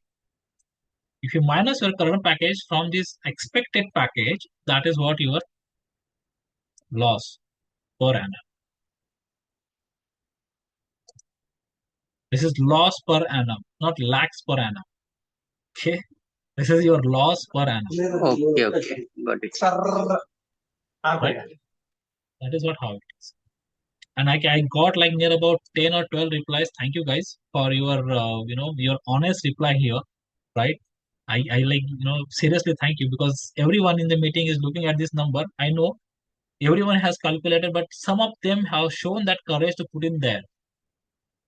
If you minus your current package from this expected package, that is what your loss per annum. This is loss per annum, not lakhs per annum. Okay, this is your loss per annum. Okay, okay, got it. Right? That is what how it is. And I got like near about 10 or 12 replies. Thank you guys for your your honest reply here, right? I like seriously thank you, because everyone in the meeting is looking at this number. I know everyone has calculated, but some of them have shown that courage to put in there.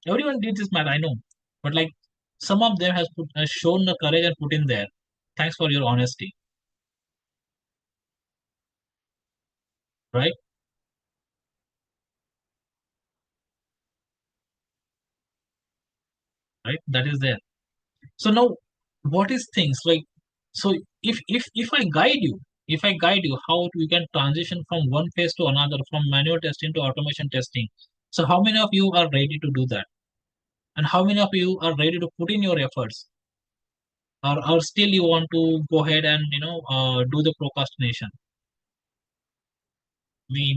Everyone did this math, I know, but like some of them has shown the courage and put in there. Thanks for your honesty, right? Right, that is there. So now, what is things like? So if I guide you, how we can transition from one phase to another, from manual testing to automation testing. So how many of you are ready to do that? And how many of you are ready to put in your efforts? Or still you want to go ahead and do the procrastination? Me.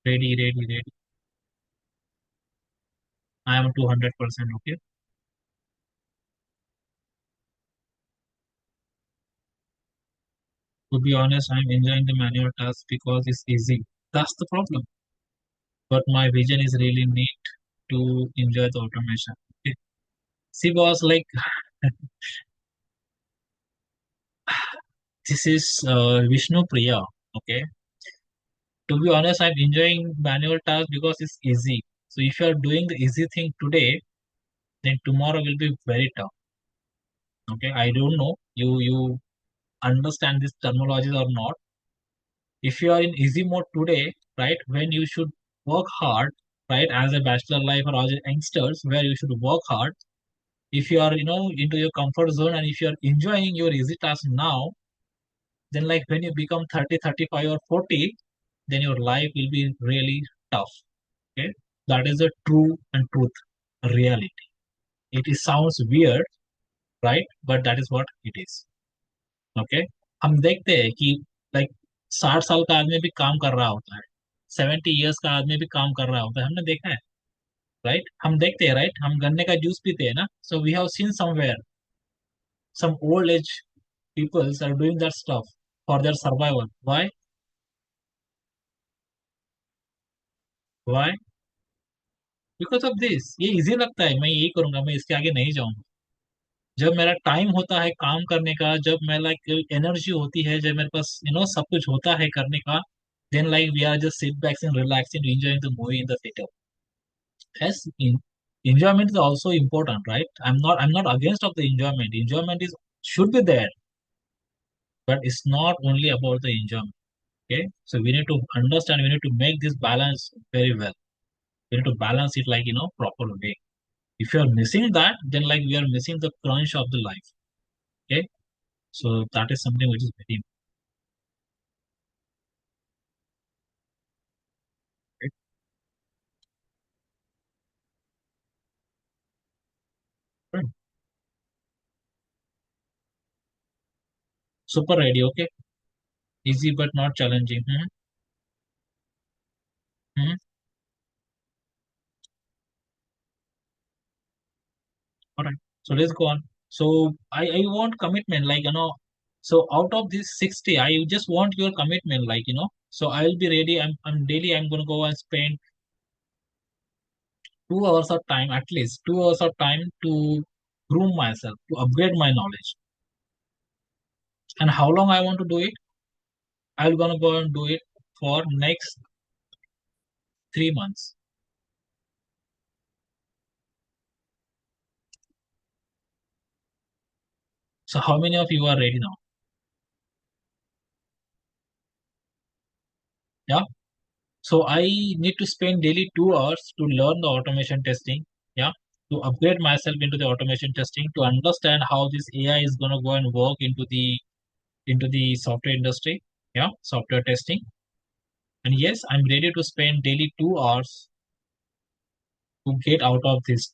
Ready. I am 200%, okay. To be honest, I'm enjoying the manual task because it's easy. That's the problem. But my vision is really neat to enjoy the automation. Okay. See, boss, like this is Vishnu Priya. Okay. To be honest, I'm enjoying manual tasks because it's easy. So if you are doing the easy thing today, then tomorrow will be very tough. Okay. I don't know you understand this terminology or not. If you are in easy mode today, right, when you should work hard, right, as a bachelor life or as a youngsters, where you should work hard. If you are into your comfort zone, and if you are enjoying your easy task now, then like when you become 30, 35 or 40, then your life will be really tough. Okay, that is the true and truth reality. Sounds weird, right, but that is what it is. Okay, हम देखते हैं कि like 60 साल का आदमी भी काम कर रहा होता है, 70 years का आदमी भी काम कर रहा होता है, हमने देखा है, राइट? हम देखते हैं, राइट? हम गन्ने का जूस पीते हैं ना, so we have seen somewhere some old age peoples are doing that stuff for their survival. Why? Because of this. ये इजी लगता है, मैं यही करूंगा, मैं इसके आगे नहीं जाऊंगा. जब मेरा टाइम होता है काम करने का, जब मैं लाइक एनर्जी होती है, जब मेरे पास सब कुछ होता है करने का, then like we are just sit back and relaxing, enjoying the movie in the theater. Yes, enjoyment is also important, right? I'm not against of the enjoyment. Enjoyment is should be there, but it's not only about the enjoyment. Okay, so we need to understand. We need to make this balance very well. We need to balance it like proper way. If you are missing that, then like we are missing the crunch of the life. Okay, so that is something which is very important. Right? Super ready. Okay, easy but not challenging. Mhm. All right, so let's go on. So I want commitment, like so out of this 60, I just want your commitment, like so I'll be ready. I'm daily, I'm gonna go and spend 2 hours of time, at least 2 hours of time, to groom myself, to upgrade my knowledge. And how long I want to do it? I'm gonna go and do it for next 3 months. So how many of you are ready now? Yeah. So I need to spend daily 2 hours to learn the automation testing. Yeah. To upgrade myself into the automation testing, to understand how this AI is gonna go and work into the software industry. Yeah, software testing. And yes, I'm ready to spend daily 2 hours to get out of this,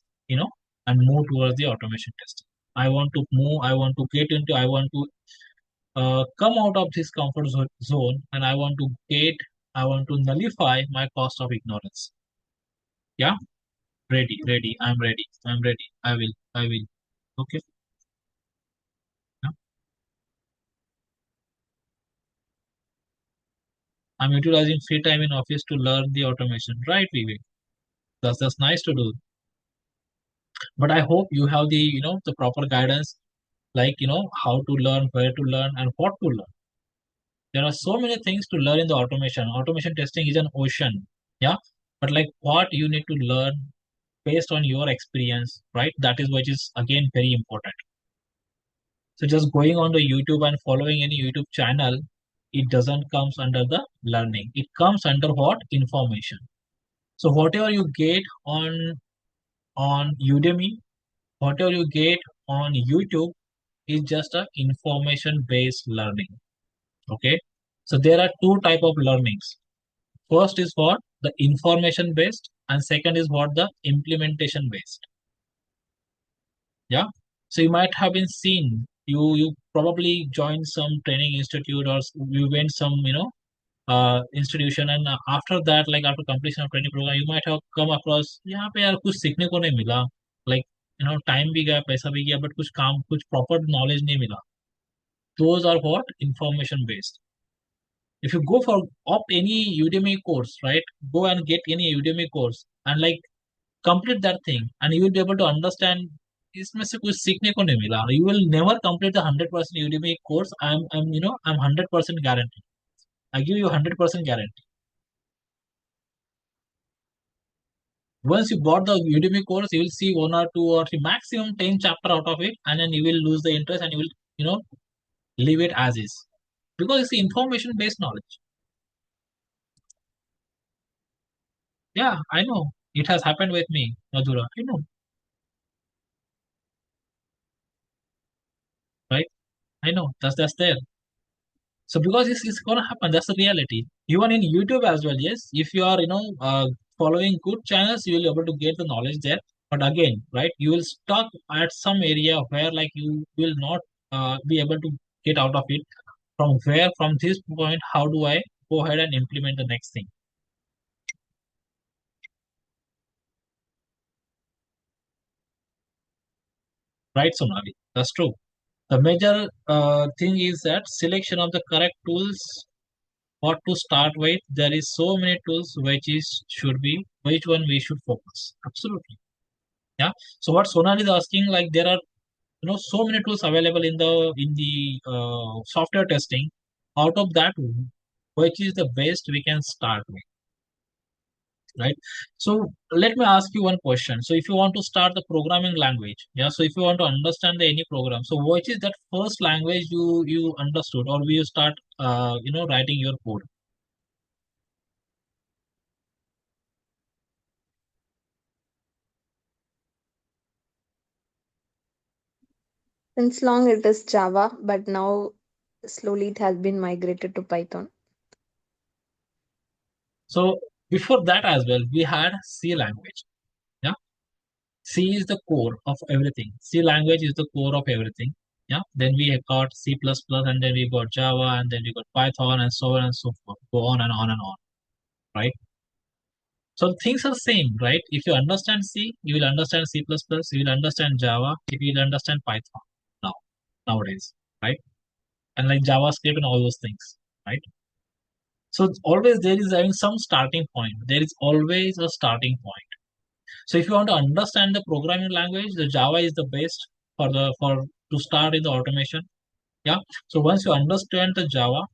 and move towards the automation testing. I want to move, I want to get into, I want to come out of this comfort zone, and I want to nullify my cost of ignorance. Yeah, ready. I'm ready. I will. Okay. Yeah. I'm utilizing free time in office to learn the automation. Right, Vivek? That's nice to do. But I hope you have the proper guidance, like how to learn, where to learn, and what to learn. There are so many things to learn in the automation. Automation testing is an ocean. Yeah. But like what you need to learn based on your experience, right? That is which is again very important. So just going on the YouTube and following any YouTube channel, it doesn't comes under the learning. It comes under what? Information. So whatever you get on Udemy, whatever you get on YouTube is just a information based learning. Okay. So there are two type of learnings. First is what? The information based, and second is what? The implementation based. Yeah. So you might have been seen, you probably joined some training institute, or you went some institution, and after that, like after completion of training program, you might have come across यहाँ पे यार कुछ सीखने को नहीं मिला, like time भी गया, पैसा भी गया, but कुछ proper knowledge नहीं मिला. Those are what? Information based. If you go for opt any Udemy course, right? Go and get any Udemy course and like complete that thing, and you will be able to understand इसमें से कुछ सीखने को नहीं मिला. You will never complete the 100% Udemy course. I'm 100% guarantee. I give you 100% guarantee. Once you bought the Udemy course, you will see 1 or 2 or 3, maximum 10 chapter out of it, and then you will lose the interest and you will leave it as is, because it's information based knowledge. Yeah, I know. It has happened with me, Madhura. I know. Right? I know. That's there. So because it's gonna happen, that's the reality. Even in YouTube as well, yes. If you are, following good channels, you will be able to get the knowledge there. But again, right, you will stuck at some area where like you will not be able to get out of it. From this point, how do I go ahead and implement the next thing? Right, Sonali? That's true. The major thing is that selection of the correct tools. What to start with? There is so many tools which one we should focus. Absolutely. Yeah. So what Sonali is asking, like there are so many tools available in the software testing. Out of that, which is the best we can start with? Right. So let me ask you one question. So if you want to start the programming language, yeah. So if you want to understand any program, so which is that first language you understood, or will you start writing your code? Since long it is Java, but now slowly it has been migrated to Python. So before that as well, we had C language. Yeah. C is the core of everything. C language is the core of everything. Yeah. Then we have got C++, and then we got Java, and then we got Python, and so on and so forth. Go on and on and on. Right. So things are same, right? If you understand C, you will understand C++, you will understand Java, you will understand Python nowadays, right? And like JavaScript and all those things, right? So always there is having some starting point. There is always a starting point. So if you want to understand the programming language, the Java is the best for to start in the automation. Yeah. So once you understand the Java,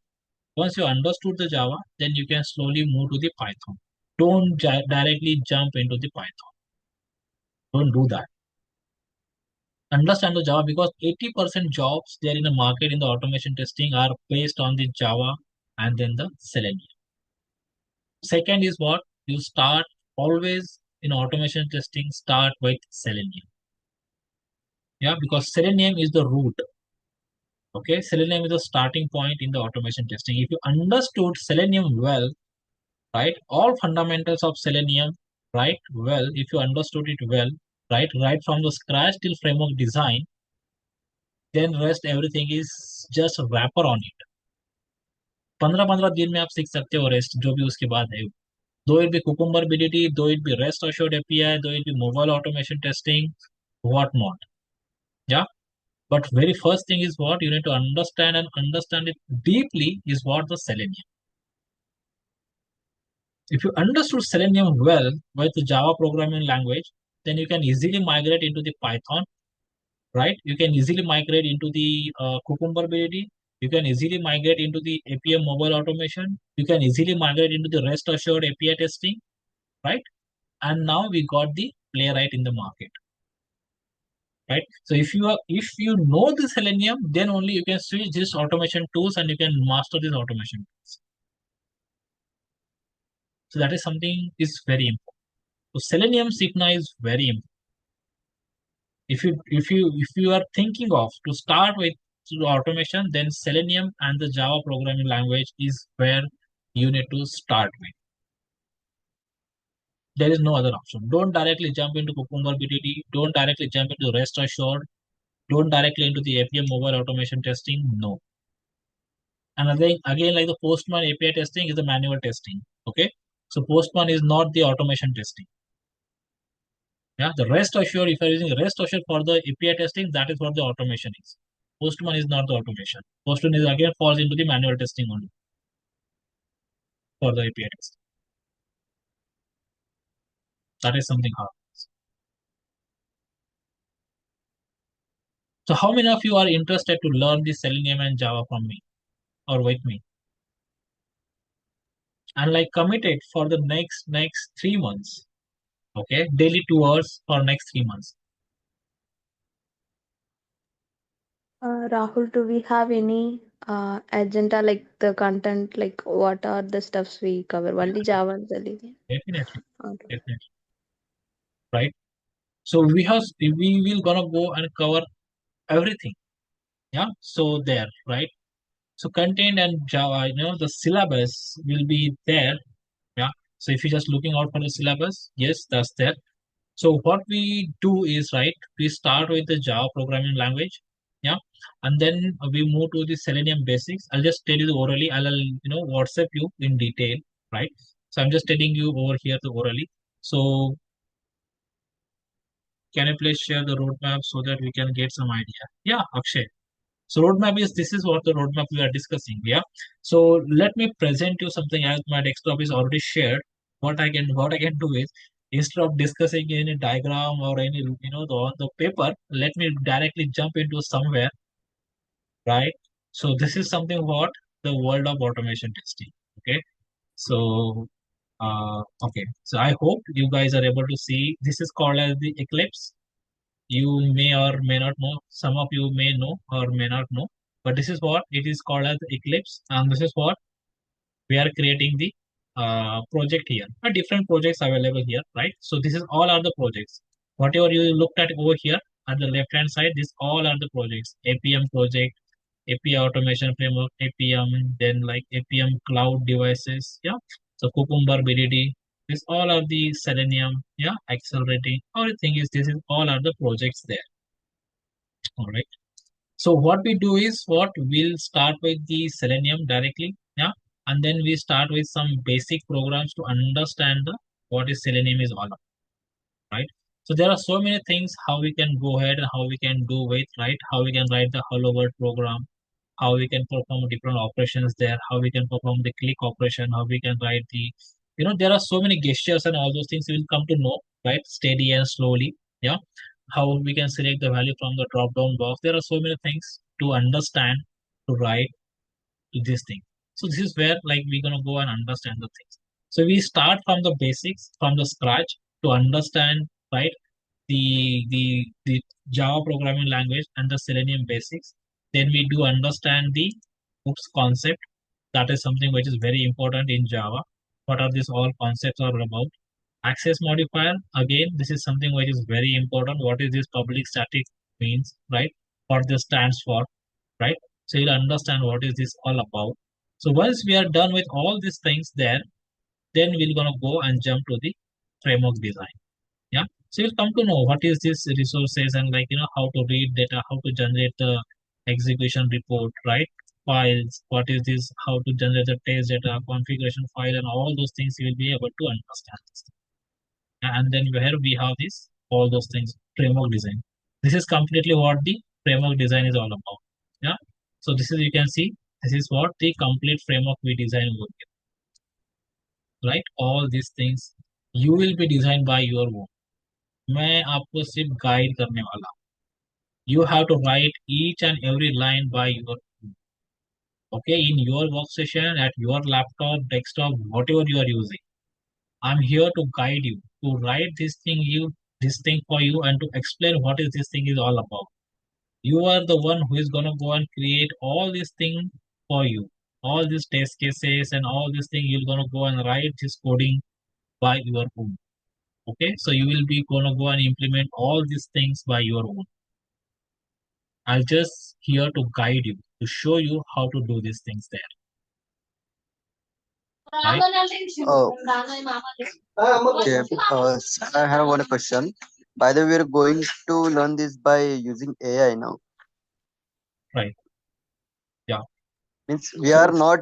once you understood the Java, then you can slowly move to the Python. Don't directly jump into the Python. Don't do that. Understand the Java, because 80% jobs there in the market in the automation testing are based on the Java and then the Selenium. Second is what? You start always in automation testing, start with Selenium. Yeah, because Selenium is the root. Okay, Selenium is the starting point in the automation testing. If you understood Selenium well, right, all fundamentals of Selenium, right, well, if you understood it well, right from the scratch till framework design, then rest everything is just a wrapper on it. 15 दिन में आप सीख सकते हो rest जो भी उसके बाद है. Though it be Cucumber BDT, though it be REST assured API, though it be mobile automation testing, whatnot. Yeah. But very first thing is what you need to understand, and understand it deeply, is what the Selenium. If you understood Selenium well with the Java programming language, then you can easily migrate into the Python, right? You can easily migrate into the Cucumber BDT. You can easily migrate into the APM mobile automation. You can easily migrate into the REST assured API testing, right? And now we got the Playwright in the market, right? So if you know the Selenium, then only you can switch these automation tools and you can master these automation tools. So that is something is very important. So Selenium Signa is very important. If you are thinking of to start with automation, then Selenium and the Java programming language is where you need to start with. There is no other option. Don't directly jump into Cucumber BDT. Don't directly jump into REST assured. Don't directly into the APM mobile automation testing. No. And again, like the Postman API testing is the manual testing. Okay. So Postman is not the automation testing. Yeah. The REST assured, if you're using REST assured for the API testing, that is what the automation is. Postman is not the automation. Postman is again falls into the manual testing only for the API testing. That is something hard. So how many of you are interested to learn the Selenium and Java from me or with me? And like committed for the next 3 months. Okay, daily 2 hours for next 3 months. Rahul, do we have any agenda, like the content, like what are the stuffs we cover? Only Java and Selenium? Definitely. Okay. Definitely. Right. So we will gonna go and cover everything. Yeah. So there, right? So content and Java, the syllabus will be there. Yeah. So if you're just looking out for the syllabus, yes, that's there. So what we do is, right, we start with the Java programming language. Yeah. And then we move to the Selenium basics. I'll just tell you orally. I'll WhatsApp you in detail, right? So I'm just telling you over here the orally. So can you please share the roadmap so that we can get some idea? Yeah, Akshay. So roadmap is, this is what the roadmap we are discussing. Yeah. So let me present you something, as my desktop is already shared. What I can do is, instead of discussing any diagram or any on the paper, let me directly jump into somewhere, right? So this is something what the world of automation testing. Okay. So okay. So I hope you guys are able to see. This is called as the Eclipse. You may or may not know. Some of you may know or may not know. But this is what it is called as Eclipse, and this is what we are creating the project here. Different projects available here, right? So this is all are the projects. Whatever you looked at over here at the left hand side, this all are the projects. APM project, API automation framework, APM, then like APM cloud devices, yeah. So Cucumber BDD, this all are the Selenium, yeah, accelerating. Everything is, this is all are the projects there. All right. So what we do is, what we'll start with the Selenium directly, yeah, and then we start with some basic programs to understand what is Selenium is all about, right? So there are so many things how we can go ahead and how we can do with, right? How we can write the hello world program, how we can perform different operations there, how we can perform the click operation, how we can write the, there are so many gestures and all those things we will come to know, right? Steady and slowly, yeah. How we can select the value from the drop down box. There are so many things to understand, to write to this thing. So this is where like we're gonna go and understand the things. So we start from the basics, from the scratch to understand, right? The Java programming language and the Selenium basics. Then we do understand the hooks concept. That is something which is very important in Java. What are these all concepts are about? Access modifier, again, this is something which is very important. What is this public static means, right? What this stands for, right? So you'll understand what is this all about. So once we are done with all these things there, then we're gonna go and jump to the framework design. Yeah. So you'll come to know what is this resources and how to read data, how to generate the execution report, right? Files, what is this, how to generate the test data, configuration file, and all those things you will be able to understand this. And then here we have this, all those things, framework design. This is completely what the framework design is all about. Yeah. So this is, you can see, this is what the complete framework we design over here. Right? All these things you will be designed by your own. मैं आपको सिर्फ guide करने वाला हूँ. You have to write each and every line by your own. Okay, in your workstation, at your laptop, desktop, whatever you are using. I'm here to guide you, to write this thing for you, and to explain what is this thing is all about. You are the one who is gonna go and create all these things for you. All these test cases and all these things, you're gonna go and write this coding by your own. Okay, so you will be gonna go and implement all these things by your own. I'm just here to guide you, to show you how to do these things there. Right? Oh, okay. I have one question. By the way, we're going to learn this by using AI now. Right. Yeah. Means we are not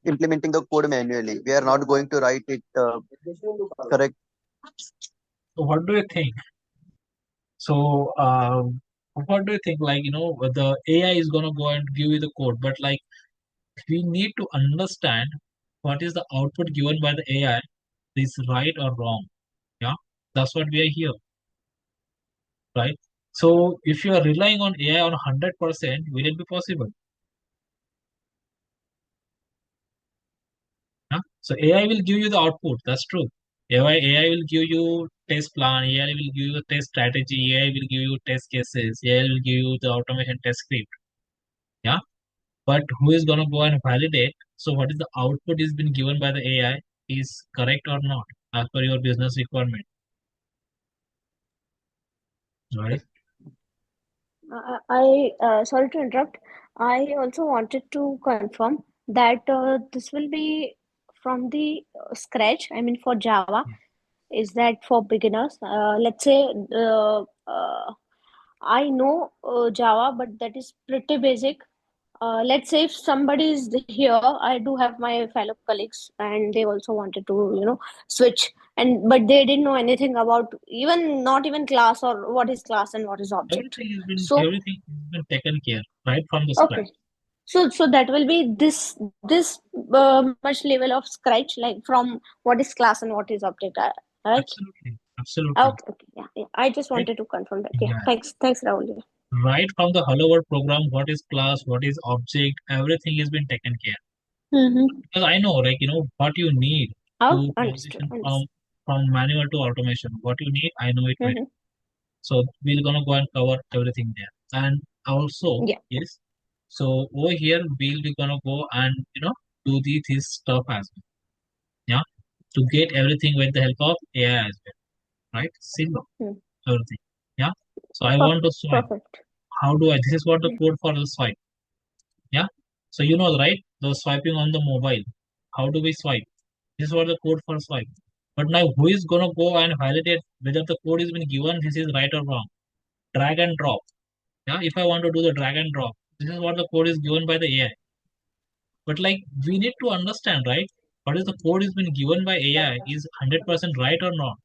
implementing the code manually. We are not going to write it correct. So what do you think? So what do you think? The AI is gonna go and give you the code, but we need to understand what is the output given by the AI is right or wrong. Yeah, that's what we are here, right? So if you are relying on AI on 100%, will it be possible? Yeah? So AI will give you the output. That's true. AI will give you test plan. AI will give you the test strategy. AI will give you test cases. AI will give you the automation test script. Yeah. But who is going to go and validate? So what is the output is been given by the AI is correct or not as per your business requirement? Right? Sorry to interrupt. I also wanted to confirm that this will be from the scratch. I mean, for Java, is that for beginners? Let's say I know Java, but that is pretty basic. Let's say if somebody is here, I do have my fellow colleagues, and they also wanted to, switch, but they didn't know anything about not even class or what is class and what is object. So Everything has been taken care right from the okay, scratch. so that will be this much level of scratch, like from what is class and what is object, right? Absolutely. Okay, yeah. I just wanted to confirm that. Yeah, Yeah. thanks, Rahul. Right from the Hello World program, what is class, what is object, everything has been taken care. Because I know, what you need to transition from manual to automation. What you need, I know it very. So we're gonna go and cover everything there. And also, yes. So over here, we'll be gonna go and do this stuff as well. Yeah, to get everything with the help of AI as well. Right? Simple. Everything. Yeah. So I want to swipe. How do I? This is what the code for the swipe. Yeah. So you know, right? The swiping on the mobile. How do we swipe? This is what the code for swipe. But now who is gonna go and validate whether the code has been given, this is right or wrong? Drag and drop. Yeah. If I want to do the drag and drop, this is what the code is given by the AI. But we need to understand, right? What is the code is been given by AI is 100% right or not?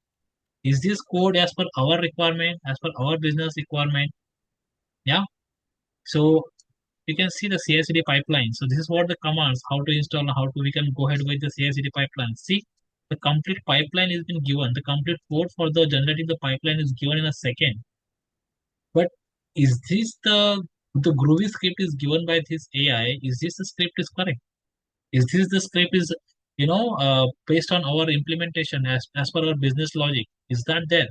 Is this code as per our requirement, as per our business requirement? Yeah. So you can see the CI/CD pipeline. So this is what the commands, how to install, we can go ahead with the CI/CD pipeline. See, the complete pipeline has been given. The complete code for the generating the pipeline is given in a second. But is this the Groovy script is given by this AI? Is this the script is correct? Is this the script is based on our implementation as per our business logic? Is that there?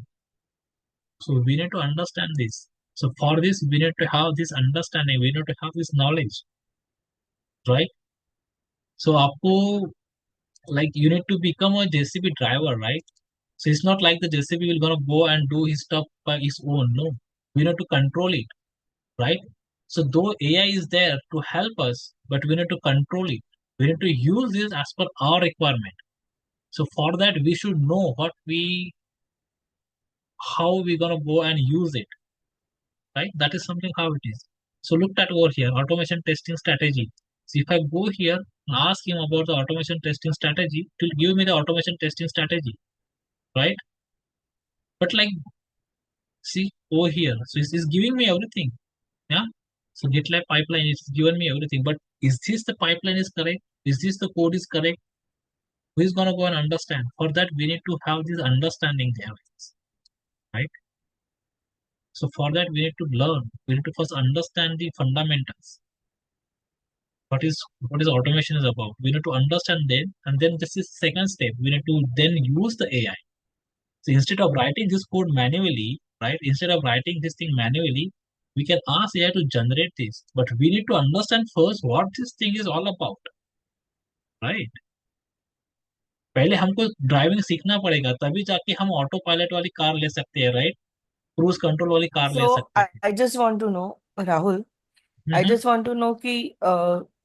So we need to understand this. So for this, we need to have this understanding. We need to have this knowledge, right? So you need to become a JCB driver, right? So it's not like the JCB will gonna go and do his stuff by his own. No, we need to control it, right? So though AI is there to help us, but we need to control it. We need to use this as per our requirement. So for that, we should know what we how we're gonna go and use it, right? That is something how it is. So look at over here, automation testing strategy. So if I go here and ask him about the automation testing strategy, it will give me the automation testing strategy, right? But like, see over here, so it's giving me everything, yeah. So GitLab pipeline is given me everything, but is this the pipeline is correct? Is this the code is correct? Who is gonna go and understand? For that, we need to have this understanding there, right? So for that, we need to learn. We need to first understand the fundamentals. What is automation is about? We need to understand them, and then this is second step. We need to then use the AI. So instead of writing this code manually, right? Instead of writing this thing manually, we can ask AI to generate this. But we need to understand first what this thing is all about, right? पहले हमको driving सीखना पड़ेगा, तभी जाके हम auto pilot वाली car ले सकते हैं, राइट? क्रूज कंट्रोल वाली कार ले So सकते हैं। I just want to know, Rahul, I hmm, just want to know कि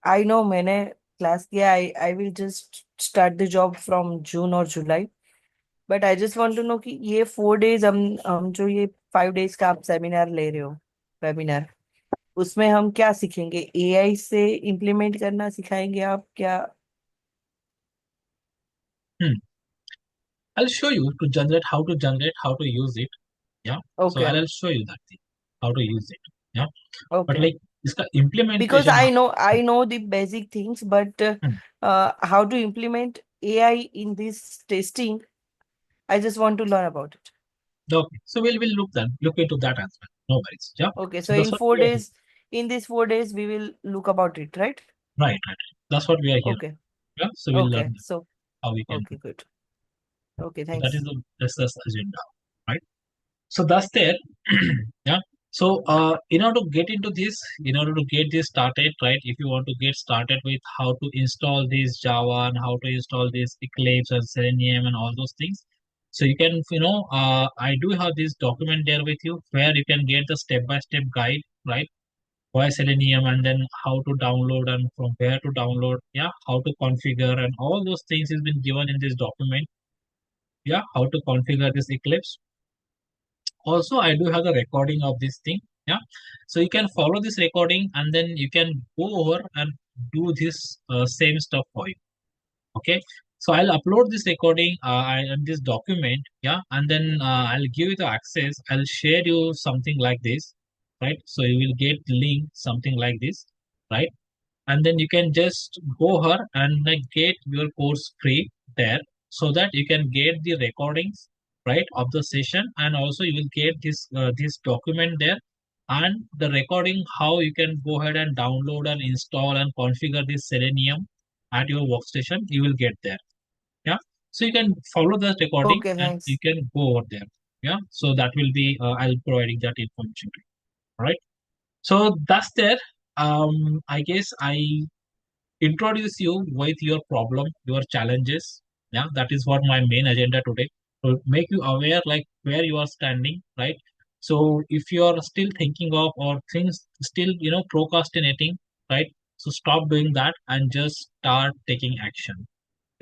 I know मैंने class किया, I will just start the job from June or July, but I just want to know कि ये 4 days हम जो ये 5 days का आप सेमिनार ले रहे हो, वेबिनार, उसमें हम क्या सीखेंगे? AI से इम्प्लीमेंट करना सिखाएंगे आप क्या? हम्म। I'll show you to generate, how to use it. Yeah. So Okay, I'll show you that thing, how to use it. Yeah. But okay. like इसका Because implementation, I know the basic things, but how to implement AI in this testing, I just want to learn about it. okay. So we'll look into that as well. No worries. Yeah. Okay, So so that's in what 4 we are here. days, in these 4 days, we will look about it, right? Right. That's what we are here. Okay, Yeah. So we'll okay. learn So, how we can do. okay, good. Okay, So that is thanks. the agenda, right? So that's there. Yeah. So in order to get into this, in order to get this started, right? If you want to get started with how to install this Java and how to install this Eclipse and Selenium and all those things, so you can, I do have this document there with you where you can get the step-by-step guide, right? Why Selenium, and then how to download and from where to download, yeah, how to configure, and all those things has been given in this document. Yeah, how to configure this Eclipse. Also, I do have the recording of this thing. Yeah, so you can follow this recording and then you can go over and do this same stuff for you. Okay, so I'll upload this recording and this document. Yeah, and then I'll give you the access. I'll share you something like this, right? So you will get link something like this, right? And then you can just go her and like get your course free there, so that you can get the recordings, right, of the session, and also you will get this document there, and the recording how you can go ahead and download and install and configure this Selenium at your workstation. You will get there. Yeah, so you can follow the recording Okay, and you thanks. can go over there. Yeah, so that will be I'll providing that information to you. All right, so that's there. I guess I introduce you with your problem, your challenges. Yeah, that is what my main agenda today. To make you aware like where you are standing, right? So if you are still thinking of or things still, procrastinating, right? So stop doing that and just start taking action.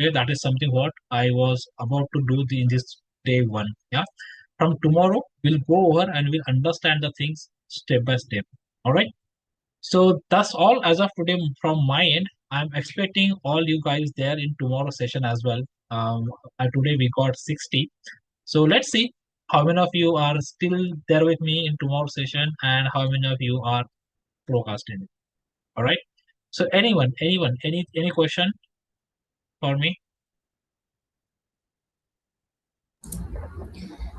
Okay, that is something what I was about to do in this day one. Yeah. From tomorrow, we'll go over and we'll understand the things step by step. All right. So that's all as of today from my end. I'm expecting all you guys there in tomorrow's session as well. Today we got 60. So let's see how many of you are still there with me in tomorrow's session and how many of you are procrastinating. All right. So anyone, any question for me?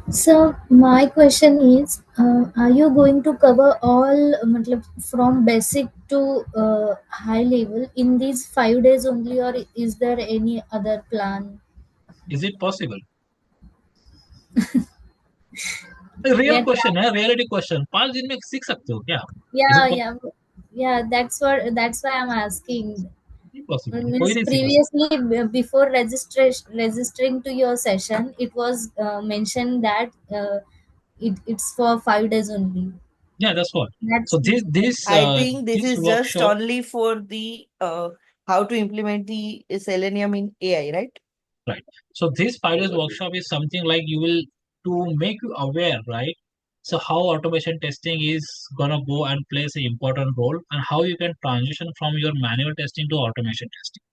So my question is, are you going to cover all, matlab, from basic to high level in these 5 days only, or is there any other plan? Is it possible? A real Yeah, question, reality question. 5 दिन में सीख सकते हो क्या? Is it yeah. That's why I'm asking. possible? कोई Means नहीं सीख सकता. previously, before registering to your session, it was mentioned that it's for 5 days only. Yeah, that's what. That's So this I think this is just workshop. only for the how to implement the Selenium in AI, right? Right. So this 5 days workshop is something like you will to make you aware, right? So how automation testing is gonna go and plays an important role, and how you can transition from your manual testing to automation testing,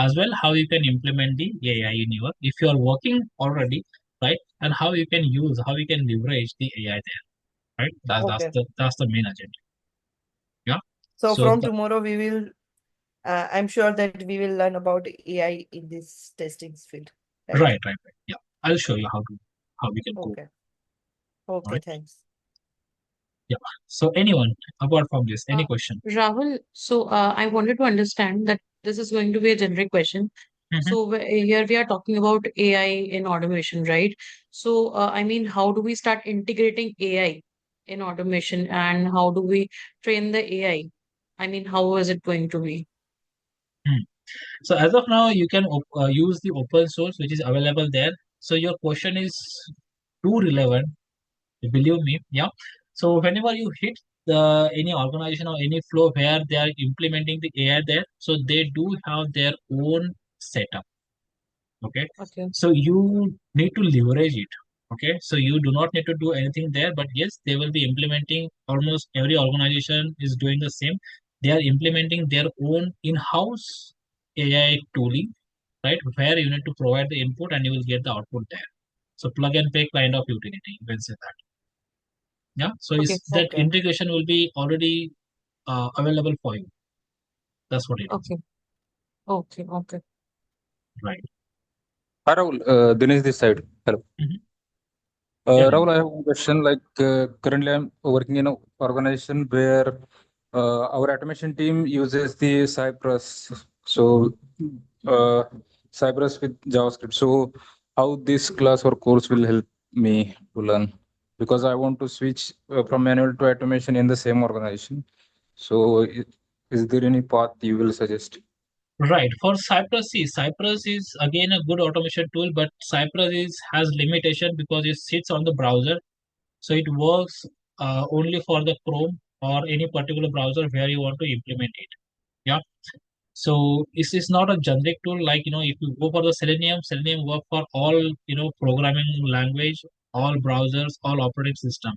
as well how you can implement the AI in your if you are working already, right? And how you can leverage the AI there, right? Okay. That's the main agenda. Yeah. So So from tomorrow we will, I'm sure that we will learn about AI in this testing field, right? right. Yeah, I'll show you how we can go. Okay. Okay, Right. thanks. Yeah. So anyone apart from this, any question? Rahul, so I wanted to understand that this is going to be a generic question. Mhm. So here we are talking about AI in automation, right? So I mean, how do we start integrating AI in automation, and how do we train the AI? I mean, how is it going to be? So as of now, you can use the open source which is available there. So your question is too relevant, believe me. Yeah. So whenever you hit the any organization or any flow where they are implementing the AI there, so they do have their own setup. Okay. Okay. So you need to leverage it. Okay. So you do not need to do anything there, but yes, they will be implementing. Almost every organization is doing the same. They are implementing their own in-house AI tooling, right? Where you need to provide the input and you will get the output there. So plug and play kind of utility, you can say that. Yeah. So Okay. is that Okay. integration will be already available for you. That's what it is. Okay. Okay. Okay. Right. Hi Rahul, Dinesh this side. Hello. Mhm. Yeah, Rahul, I have one question. Like currently, I'm working in an organization where our automation team uses the Cypress. So Cypress with JavaScript. So how this class or course will help me to learn? Because I want to switch from manual to automation in the same organization. So is there any path you will suggest? Right. For Cypress, see, Cypress is again a good automation tool, but Cypress has limitation because it sits on the browser. So it works only for the Chrome or any particular browser where you want to implement it. Yeah. So this is not a generic tool like, if you go for the Selenium work for all, programming language, all browsers, all operating system.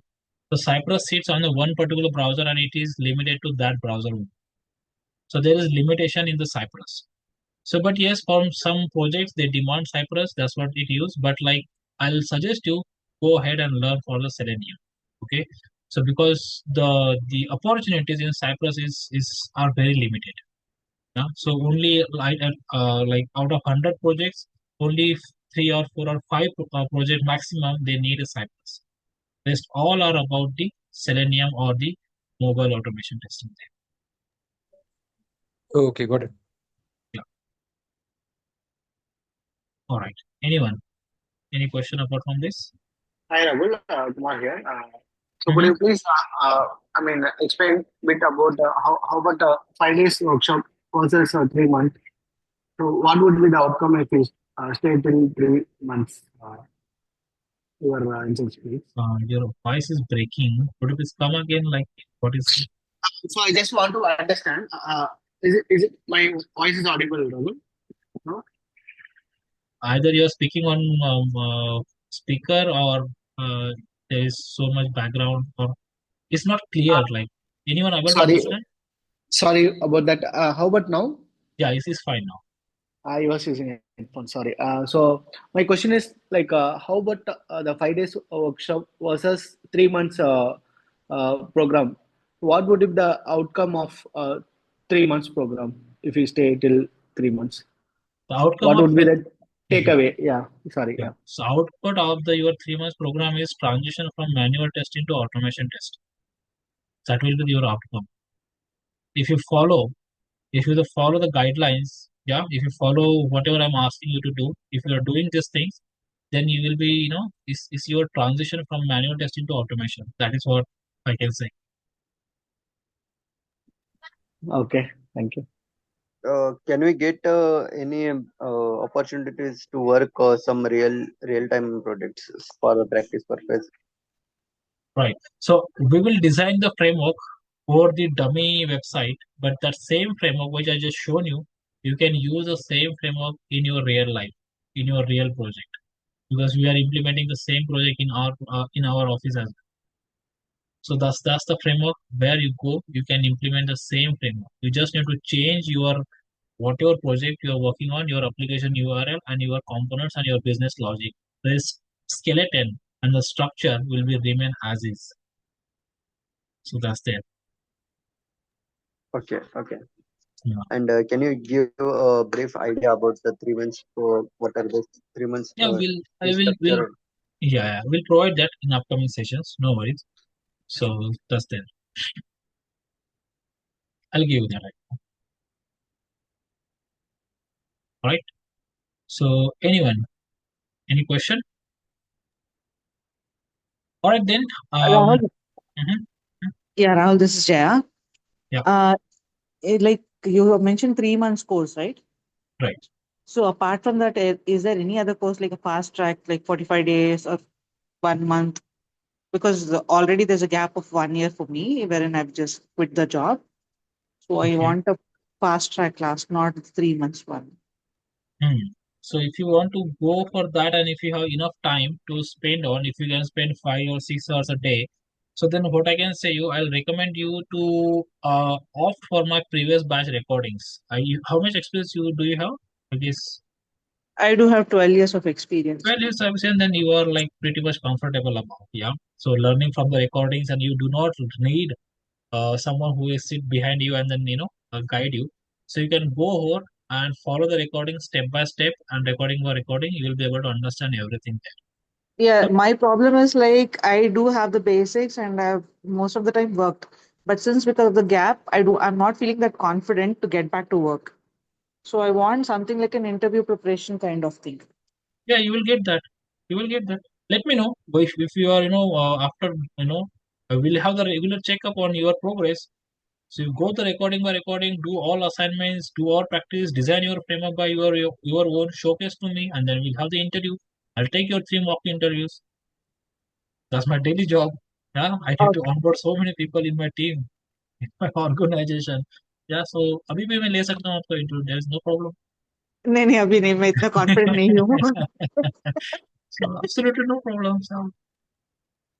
So Cypress sits on the one particular browser and it is limited to that browser only. So there is limitation in the Cypress. So, but yes, for some projects they demand Cypress. That's what it use. But like I'll suggest you go ahead and learn for the Selenium. Okay. So because the opportunities in Cypress is are very limited. Yeah. So only like out of 100 projects, only 3 or 4 or 5 project maximum they need a Cypress. Rest all are about the Selenium or the mobile automation testing there. Okay, got it. Yeah. All right. Anyone? Any question apart from this? Hi, Rahul. Kumar here. So could you please, explain a bit about how about 5 days workshop versus 3 months? So what would be the outcome if you stay till 3 months? Your insights, please. Your voice is breaking. Could you please come again? Like, what is? So I just want to understand. Is it my voice is audible, Rahul? No. Either you're speaking on speaker or there is so much background, or it's not clear. Like, anyone able to Sorry, understand? sorry about that. How about now? Yeah, this is fine now. I was using a headphone. Sorry. So my question is like, how about the 5 days workshop versus 3 months program? What would be the outcome of 3 months program if you stay till 3 months? The outcome What of would be the takeaway? Yeah. Sorry. yeah. So output of your 3 months program is transition from manual testing to automation testing. That will be your outcome. If you follow the guidelines, yeah, if you follow whatever I'm asking you to do, if you are doing these things, then you will be, it's your transition from manual testing to automation. That is what I can say. Okay. Thank you. Can we get any opportunities to work some real time projects for the practice purpose? Right. So we will design the framework for the dummy website, but that same framework which I just shown you, you can use the same framework in your real life, in your real project. because we are implementing the same project in our office as well. So that's the framework where you go. You can implement the same framework. You just need to change your whatever project you are working on, your application URL and your components and your business logic. This skeleton and the structure will be remain as is. So that's there. Okay. Yeah. And can you give a brief idea about the 3 months for what are the 3 months Yeah, fee structure? We'll provide that in upcoming sessions. No worries. So that's there. I'll give you that. All right. So anyone, any question? All right then. Rahul, Mhm. yeah, Rahul, this is Jaya. Yeah. Like you have mentioned 3 months course, right? Right. So apart from that, is there any other course like a fast track, like 45 days or 1 month? Because already there's a gap of 1 year for me, wherein I've just quit the job. So I Okay. want a fast track class, not 3 months one. So if you want to go for that and if you have enough time to spend on, if you can spend 5 or 6 hours a day, so then what I can say you, I'll recommend you to opt for my previous batch recordings. How much experience do you have? I guess I do have 12 years of experience. 12 years of experience, then you are like pretty much comfortable about, yeah. So learning from the recordings and you do not need someone who will sit behind you and then guide you. So you can go over and follow the recording step by step and recording by recording, you will be able to understand everything there. Yeah, my problem is like I do have the basics and I've most of the time worked. But since because of the gap, I'm not feeling that confident to get back to work. So I want something like an interview preparation kind of thing. Yeah, you will get that. You will get that. Let me know if you are, after, we'll have the regular checkup on your progress. So you go the recording by recording, do all assignments, do all practice, design your framework by your own, showcase to me, and then we'll have the interview. I'll take your 3 mock interviews. That's my daily job. Yeah, I need to onboard so many people in my team, in my organization. Yeah, so अभी भी मैं ले सकता हूँ आपका interview. There is no problem. नहीं अभी नहीं मैं इतना confident नहीं हूँ. So absolutely no problem. So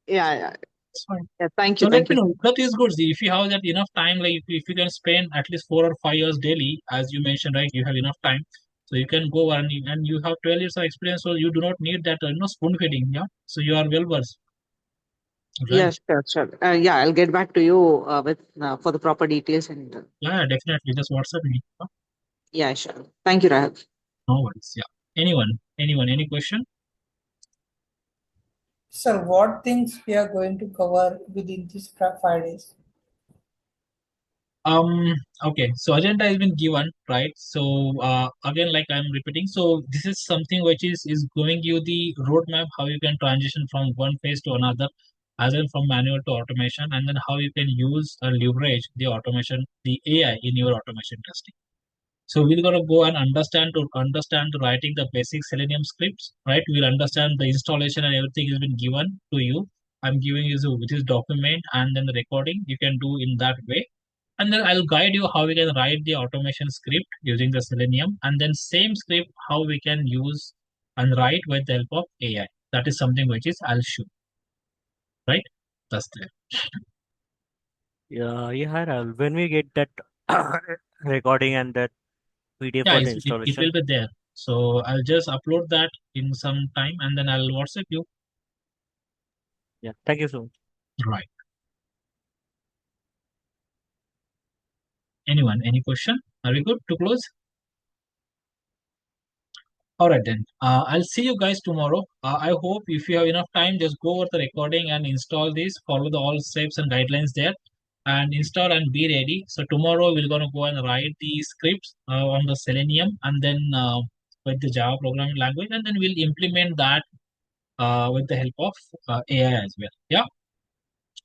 Yeah. it's fine. Yeah, thank So you. let me know. That is good. See, if you have that enough time, like if you can spend at least 4 or 5 years daily, as you mentioned, right? You have enough time, so you can go and you have 12 years of experience, so you do not need that spoon feeding. Yeah, so you are well versed. Right. Yes, sure. Yeah, I'll get back to you with for the proper details and. Yeah, definitely. Just WhatsApp me. Huh? Yeah, sure. Thank you, Rahul. No worries. Yeah. Anyone? Any question? Sir, what things we are going to cover within these 5 days? Okay, so agenda has been given, right? So again, like I'm repeating, so this is something which is going you the roadmap how you can transition from one phase to another, as in from manual to automation, and then how you can use or leverage the automation, the AI in your automation testing. So we're gonna go and understand writing the basic Selenium scripts, right? We'll understand the installation and everything has been given to you. I'm giving you which is document and then the recording you can do in that way. And then I'll guide you how we can write the automation script using the Selenium, and then same script how we can use and write with the help of AI. That is something which is I'll show. Right? That's there. Yeah, Rahul. When we get that recording and that PDF Yeah, for the it installation. will be there. So I'll just upload that in some time and then I'll WhatsApp you. Yeah, thank you so much. Right. Anyone, any question? Are we good to close? All right then. I'll see you guys tomorrow. I hope if you have enough time, just go over the recording and install this. Follow the all steps and guidelines there, and install and be ready. So tomorrow we're gonna go and write the scripts on the Selenium, and then with the Java programming language, and then we'll implement that with the help of AI as well. Yeah.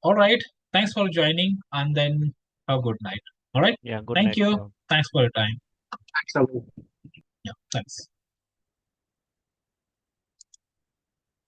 All right. Thanks for joining, and then have a good night. All right. Yeah, good Thank night. you. Rahul. Thanks for your time. Thanks a lot. Yeah. Thanks.